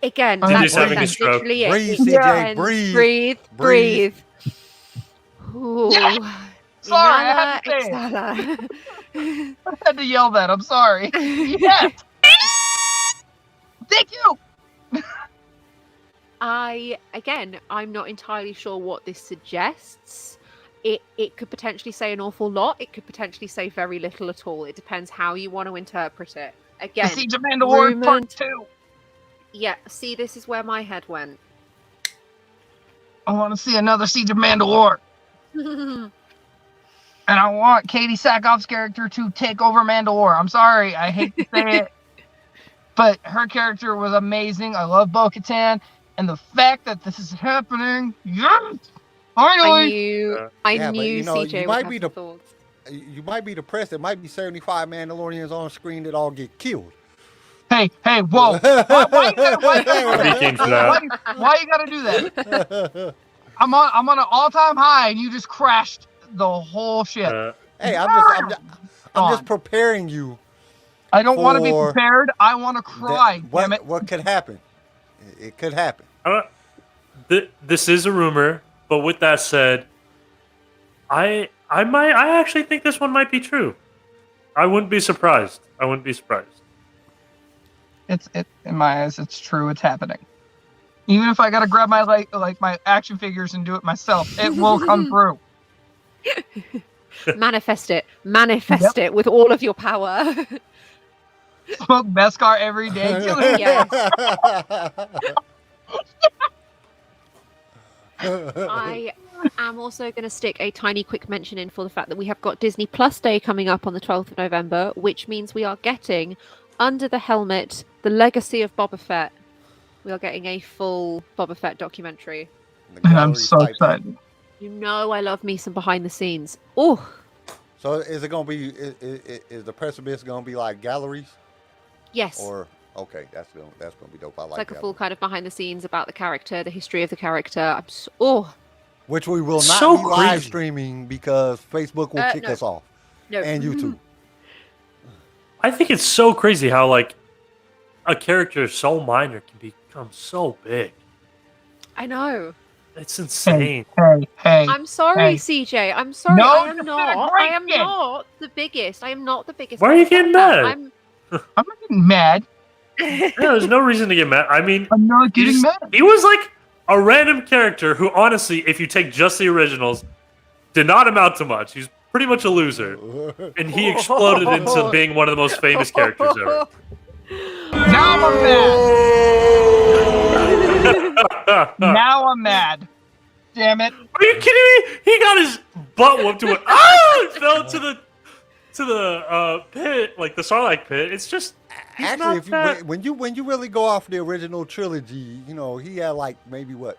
Again, Disney's that's having a stroke. literally it. Breathe, It CJ, ends. Breathe. Ooh. Sorry, I had to say it. Exhala. I had to yell that. I'm sorry. Yes. Thank you. I'm not entirely sure what this suggests. It could potentially say an awful lot. It could potentially say very little at all. It depends how you want to interpret it. Again, The Siege of Mandalore Part rumored- 2. Yeah, see, this is where my head went. I want to see another Siege of Mandalore. And I want Katie Sackhoff's character to take over Mandalore. I'm sorry, I hate to say it. But her character was amazing. I love Bo-Katan. And the fact that this is happening, yes! Finally! I knew you know, CJ you would might have be the thoughts. You might be depressed. There might be 75 Mandalorians on screen that all get killed. Hey, whoa. Why you Speaking for that. why you gotta do that? I'm on an all-time high, and you just crashed the whole shit. Hey, I'm just preparing you. I don't want to be for prepared. I want to cry. Damn it. What could happen? It could happen. This is a rumor, but with that said, I actually think this one might be true. I wouldn't be surprised. It's in my eyes, it's true. It's happening. Even if I gotta grab my like my action figures and do it myself, it will come through. Manifest it with all of your power. Smoke Beskar every day. Yes. I am also going to stick a tiny quick mention in for the fact that we have got Disney Plus Day coming up on the 12th of November, which means we are getting Under the Helmet, The Legacy of Boba Fett. We are getting a full Boba Fett documentary. And I'm so excited. You know I love me some behind the scenes. Oh, So is it gonna be? Is the precipice gonna be like galleries? yes. Or okay, that's gonna be dope. I It's like like a that. full kind of behind the scenes about the character, the history of the character. Oh, Which we will not So be live crazy. streaming because Facebook will kick no. us off no. and YouTube. I think it's so crazy how like a character so minor can become so big. I know. It's insane. Hey. I'm sorry, Hey. CJ. I'm sorry. No, I am just not. break I am it. not the biggest. I am not the biggest. Why are you getting motherfucker. mad? I'm not getting mad. Yeah, there's no reason to get mad. I mean, I'm not getting mad. he was like a random character who, honestly, if you take just the originals, did not amount to much. He's pretty much a loser, and he exploded into being one of the most famous characters ever. Now I'm mad. Now I'm mad. Damn it. Are you kidding me? He got his butt whooped to it. Oh, it fell to the pit, like the Sarlacc pit. It's just Actually, if when you really go off the original trilogy, you know he had like maybe what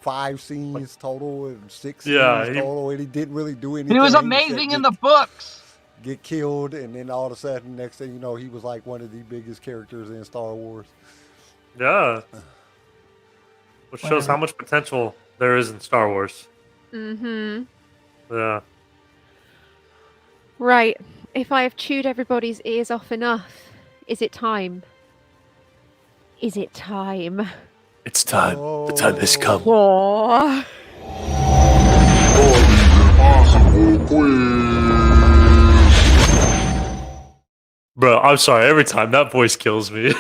5 scenes total and 6 scenes total, and he didn't really do anything. He was amazing in the books. Get killed, and then all of a sudden, next thing you know, he was like one of the biggest characters in Star Wars. Yeah. Which shows how much potential there is in Star Wars. Mm-hmm. Yeah. Right. If I have chewed everybody's ears off enough, is it time? Is it time? It's time. The time has come. Oh. Impossible quiz. Bro, I'm sorry. Every time that voice kills me.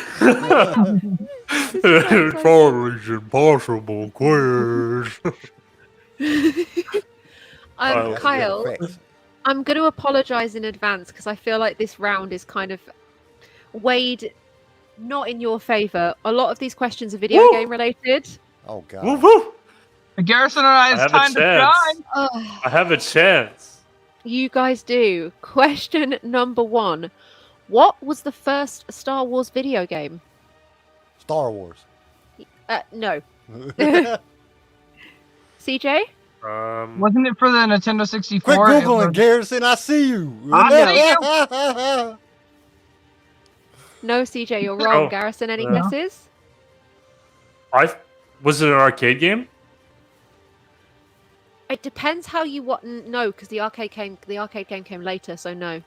It's always impossible quiz. Kyle, I'm going to apologize in advance because I feel like this round is kind of weighed not in your favor. A lot of these questions are video game related. Oh god. Woo woo. Garrison and I, it's time to shine. I have a chance. You guys do. Question number 1. What was the first Star Wars video game? Star Wars. No. CJ? Wasn't it for the Nintendo 64? Quit Googling, Garrison. I see you. I No, CJ, you're wrong. Oh. Garrison, any Yeah. guesses? Was it an arcade game? It depends how you what. No, because the arcade game came later, so no.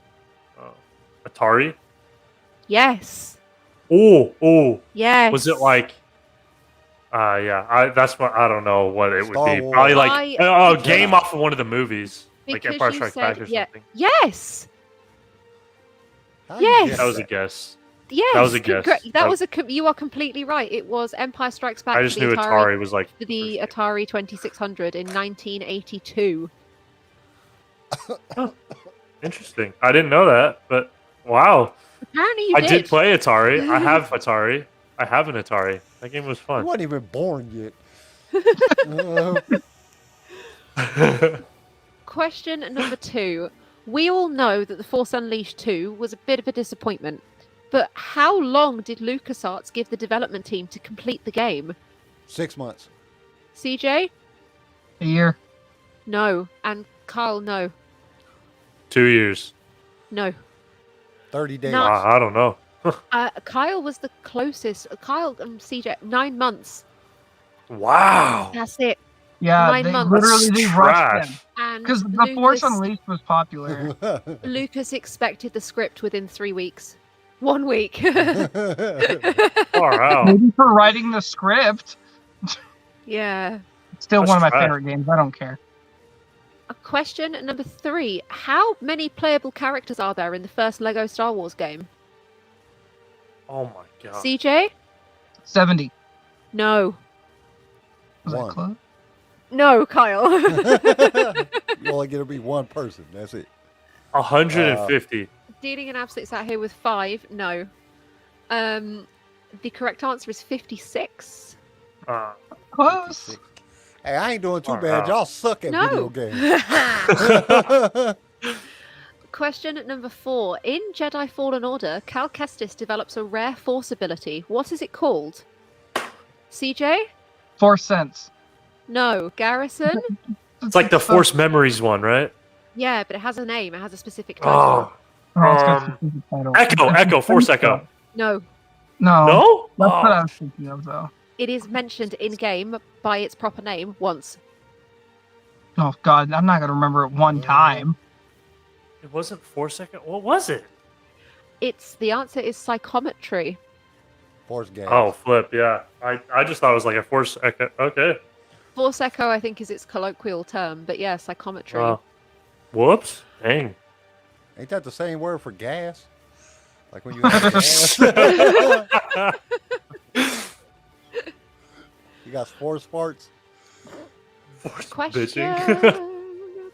Atari? Yes. Oh. Yes. Was it like? Yeah. That's what I don't know what it Star would be. Wars. Probably like a because- game off of one of the movies, like Because Empire you Strikes said- Back or yeah. something. Yes. How you Yes. guess That was a guess. Yes. That was a guess. That was you are completely right. It was Empire Strikes Back. I just for knew the Atari was like for the Atari 2600 in 1982. Interesting. I didn't know that, but wow. Apparently, you I did. did play Atari. I have Atari. I have an Atari. That game was You fun. wasn't even born yet. Question number 2. We all know that The Force Unleashed 2 was a bit of a disappointment, but how long did LucasArts give the development team to complete the game? 6 months. CJ? A year. No. And Kyle, no. 2 years. No. 30 days. No. I don't know. Kyle was the closest. Kyle and CJ, 9 months. Wow. That's it. Yeah, 9 they months. literally they rushed them. And Because The Force Unleashed was popular. Lucas expected the script within 3 weeks. 1 week. Far out. Maybe for writing the script. Yeah. Still That's one of my trash. favorite games. I don't care. Question number 3. How many playable characters are there in the first Lego Star Wars game? Oh my god. CJ? 70. No. Was that One. close? No, Kyle. You only get to be one person. That's it. 150. Dealing an absolute sat here with 5. No. The correct answer is 56. Close. Hey, I ain't doing too Far bad. out. Y'all suck at No. video games. Question number 4. In Jedi Fallen Order, Cal Kestis develops a rare force ability. What is it called? CJ? Force sense. No. Garrison? It's like the Force Memories one, right? Yeah, but it has a name. It has a specific title. Oh, it's got a specific title. Echo, Force Echo. No, No? That's what I Oh, was thinking of, though. it is mentioned in game by its proper name once. Oh God, I'm not gonna remember it one time. it wasn't Force Echo. What was it? The answer is psychometry. Force game. Oh, flip, yeah. I just thought it was like a Force Echo. Okay. Force echo, I think, is its colloquial term, but yeah, psychometry. Whoops. Dang. Ain't that the same word for gas? Like when you have gas. You got force farts. Force Question. bitching.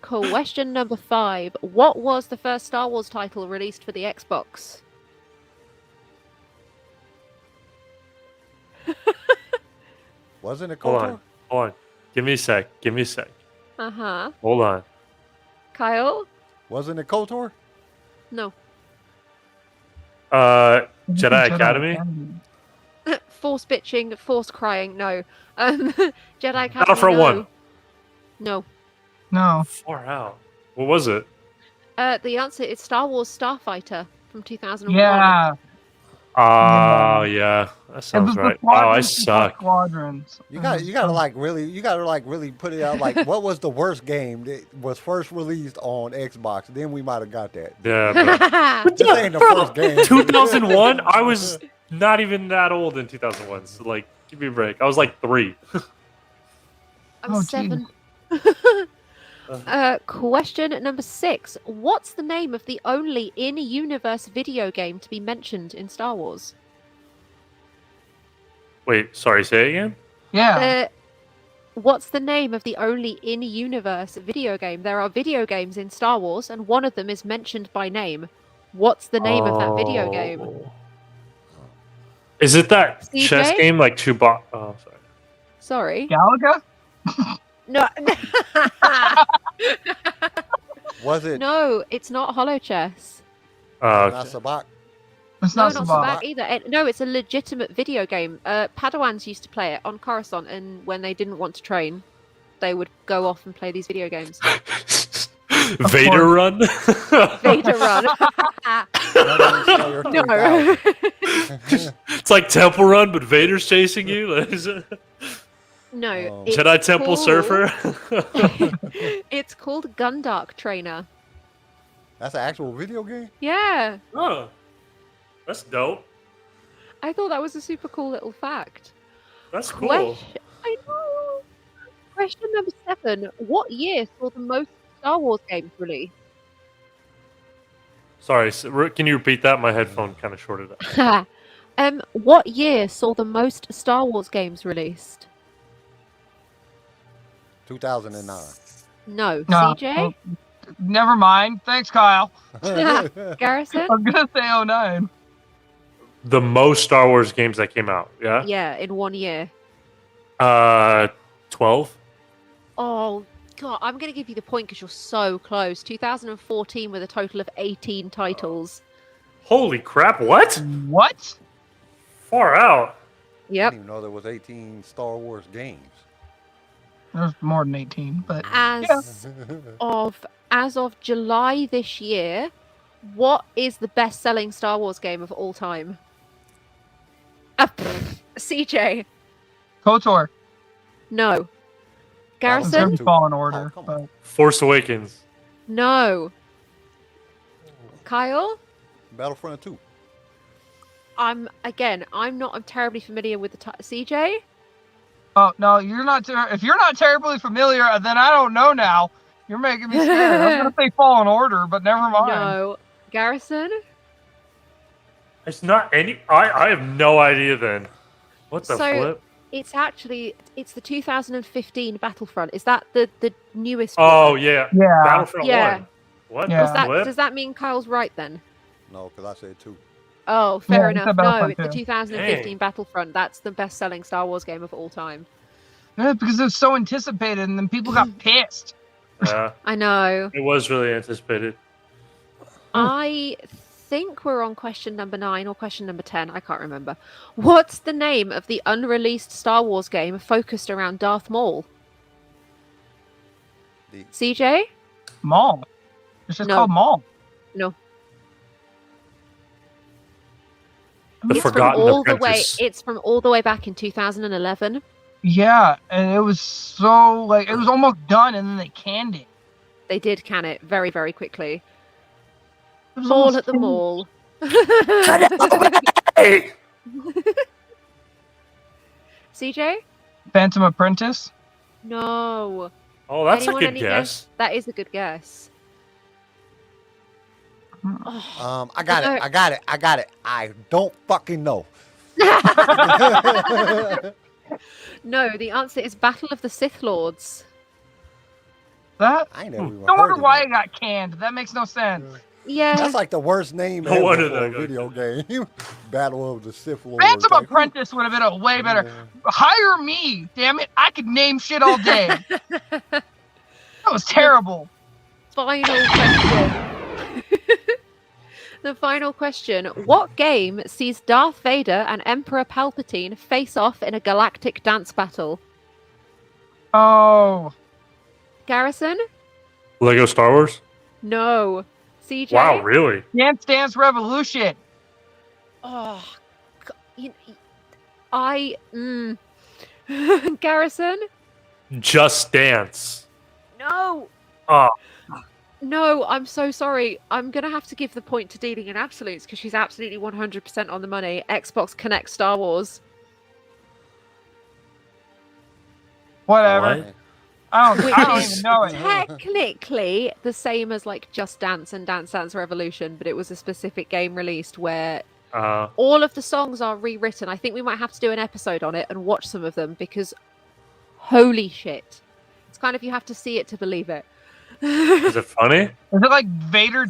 Question number 5. What was the first Star Wars title released for the Xbox? Wasn't it Hold KOTOR? on. Hold on. Give me a sec. Uh-huh. Hold on. Kyle? Wasn't it KOTOR? No. Jedi Academy? Force bitching, force crying, no. Jedi Academy, Battlefront no. 1. No. No. Far out. What was it? The answer is Star Wars Starfighter from 2001. Yeah. Oh, yeah. That It was sounds the right. Wow, I Squadrons before suck. Squadrons. You gotta really put it out. Like, what was the worst game that was first released on Xbox? Then we might have got that. Yeah, bro. This ain't the first game. 2001? I was not even that old in 2001. So, like, give me a break. I was like 3. I'm Oh, 7. Question number 6. What's the name of the only in-universe video game to be mentioned in Star Wars? Wait, sorry, say it again? Yeah. What's the name of the only in-universe video game? There are video games in Star Wars, and one of them is mentioned by name. What's the name of that video game? Oh. Is it that CJ? chess game like Chewbacca? Oh, sorry. Sorry. Galaga? No. Was it? No, it's not Hollow Chess. Oh, Not okay. Sabak. It's No, not not Sabak. Sabak either. No, it's a legitimate video game. Padawans used to play it on Coruscant, and when they didn't want to train, they would go off and play these video games. Vader Run? Vader Run. No. It's like Temple Run, but Vader's chasing you? Is it- No. Oh. it's Jedi Temple called- Surfer? It's called Gundark Trainer. That's an actual video game. Yeah. Oh, that's dope. I thought that was a super cool little fact. That's cool. I know. Question number 7. What year saw the most Star Wars games released? Sorry, can you repeat that? My headphone kind of shorted out. What year saw the most Star Wars games released? 2009. No. No. CJ? Oh, never mind. Thanks, Kyle. Garrison? I was gonna say 09. The most Star Wars games that came out, yeah? Yeah, in 1 year. 12? Oh, God, I'm going to give you the point because you're so close. 2014 with a total of 18 titles. Holy crap, what? What? Far out. I Yep. didn't even know there was 18 Star Wars games. There's more than 18, but As of July this year, what is the best-selling Star Wars game of all time? CJ. KOTOR. No. It's gonna Garrison? be Fallen Order, Oh, come on. but Force Awakens. No. Kyle? Battlefront 2. I'm not terribly familiar with the CJ? oh no, you're not. If you're not terribly familiar, then I don't know now. You're making me scared. I was gonna say Fallen Order, but never mind. No. Garrison? It's not any. I have no idea then. What the So- flip? It's the 2015 Battlefront. Is that the newest Oh, one? yeah. Yeah. Battlefront Yeah. 1. What Yeah. the flip? Does that mean Kyle's right then? No, because I said 2. Oh, fair Yeah, it's enough. a No, Battlefront it's the too. 2015 Battlefront. That's the best-selling Star Wars game of all time. Yeah, because it was so anticipated, and then people got pissed. Yeah, I know. it was really anticipated. I think we're on question number 9 or question number 10. I can't remember. What's the name of the unreleased Star Wars game focused around Darth Maul? CJ? Maul. It's just No. called Maul. No. The It's from Forgotten all the way. Apprentice. It's from all the way back in 2011. Yeah, and it was so like it was almost done, and then they canned it. They did can it very, very quickly. It was Mall almost at the finished. mall. Hey! CJ? Phantom Apprentice. No. Oh, that's Anyone, a good any guess. That is a good guess. I got it. I don't fucking know. No, the answer is Battle of the Sith Lords. That. I ain't never even No heard wonder of why that. it got canned. That makes no sense. Yeah. That's like the worst name No ever wonder for a that got video game. Battle of the Sith Lords. Phantom Like, Apprentice would have been a way better. Hire me, damn it! I could name shit all day. That was terrible. Final question. The final question. What game sees Darth Vader and Emperor Palpatine face off in a galactic dance battle? Oh, Garrison? Lego Star Wars? No. CJ? Wow, really? Dance Dance Revolution. Oh, Garrison? Just Dance. No. Oh, No, I'm so sorry. I'm going to have to give the point to Dealing in Absolutes because she's absolutely 100% on the money. Xbox Connect Star Wars. Whatever. What? I Which don't is even know it. technically the same as like Just Dance and Dance Dance Revolution, but it was a specific game released where all of the songs are rewritten. I think we might have to do an episode on it and watch some of them because holy shit. It's kind of you have to see it to believe it. is it funny? Is it like Vader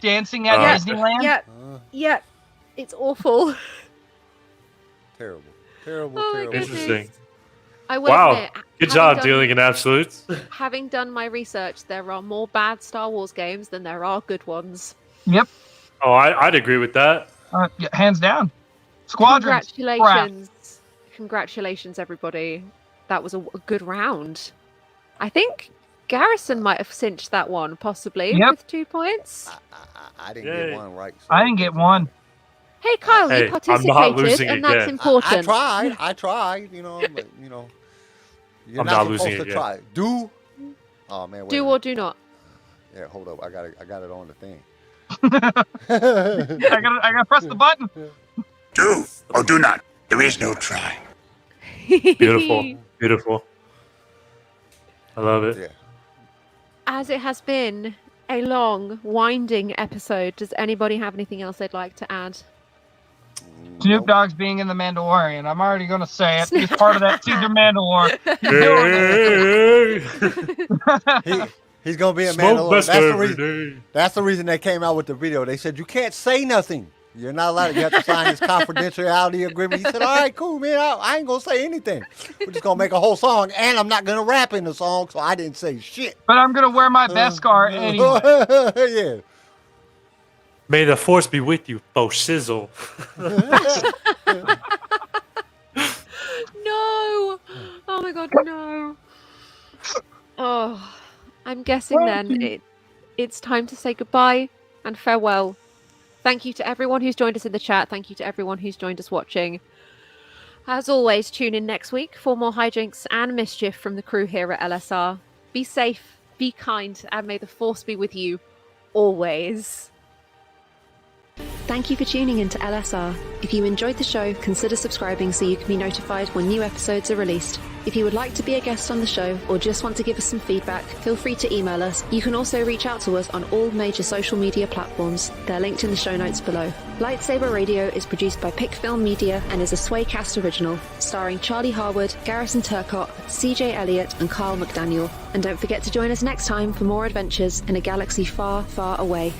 dancing at Yeah. Disneyland? Yeah, yeah. It's awful. Terrible. Terrible. Oh my terrible. goodness. Interesting. I will Wow. admit, Good having job done- dealing in absolutes. Having done my research, there are more bad Star Wars games than there are good ones. Yep. Oh, I'd agree with that. Yeah, hands down. Squadrons. Congratulations. Congratulations, everybody. That was a good round. I think Garrison might have cinched that one, possibly, Yep. with 2 points. I didn't Yay. get one right. so- I didn't get one. Hey, Kyle, Hey, you I'm not participated, losing and that's again. important. I tried, but you're I'm not not losing supposed to again. try. Do? Oh man, wait Do a or minute. do not. Yeah, hold up. I got it on the thing. I gotta press the button. Do or do not. There is no try. Beautiful. Beautiful. I love it. Yeah. As it has been a long, winding episode, does anybody have anything else they'd like to add? Snoop Nope. Dogg's being in the Mandalorian. I'm already gonna say it. He's part of that Caesar Mandalore. He's doing it. He's gonna be a Smoke Mandalorian. best That's the every reason. day. That's the reason they came out with the video. They said you can't say nothing. You're not allowed to. You have to sign this confidentiality agreement. He said, "All right, cool, man. I ain't gonna say anything. We're just gonna make a whole song, and I'm not gonna rap in the song, so I didn't say shit." But I'm gonna wear my Beskar anyway. Yeah. May the force be with you, faux shizzle. No! Oh my god, no. Oh, I'm guessing then it's time to say goodbye and farewell. Thank you to everyone who's joined us in the chat. Thank you to everyone who's joined us watching. As always, tune in next week for more hijinks and mischief from the crew here at LSR. Be safe, be kind, and may the force be with you always. Thank you for tuning into LSR. If you enjoyed the show, consider subscribing so you can be notified when new episodes are released. If you would like to be a guest on the show or just want to give us some feedback, feel free to email us. You can also reach out to us on all major social media platforms. They're linked in the show notes below. LightSaber Radio is produced by Pick Film Media and is a Swaycast original, starring Charlie Harwood, Garrison Turcott, CJ Elliott, and Carl McDaniel. And don't forget to join us next time for more adventures in a galaxy far, far away.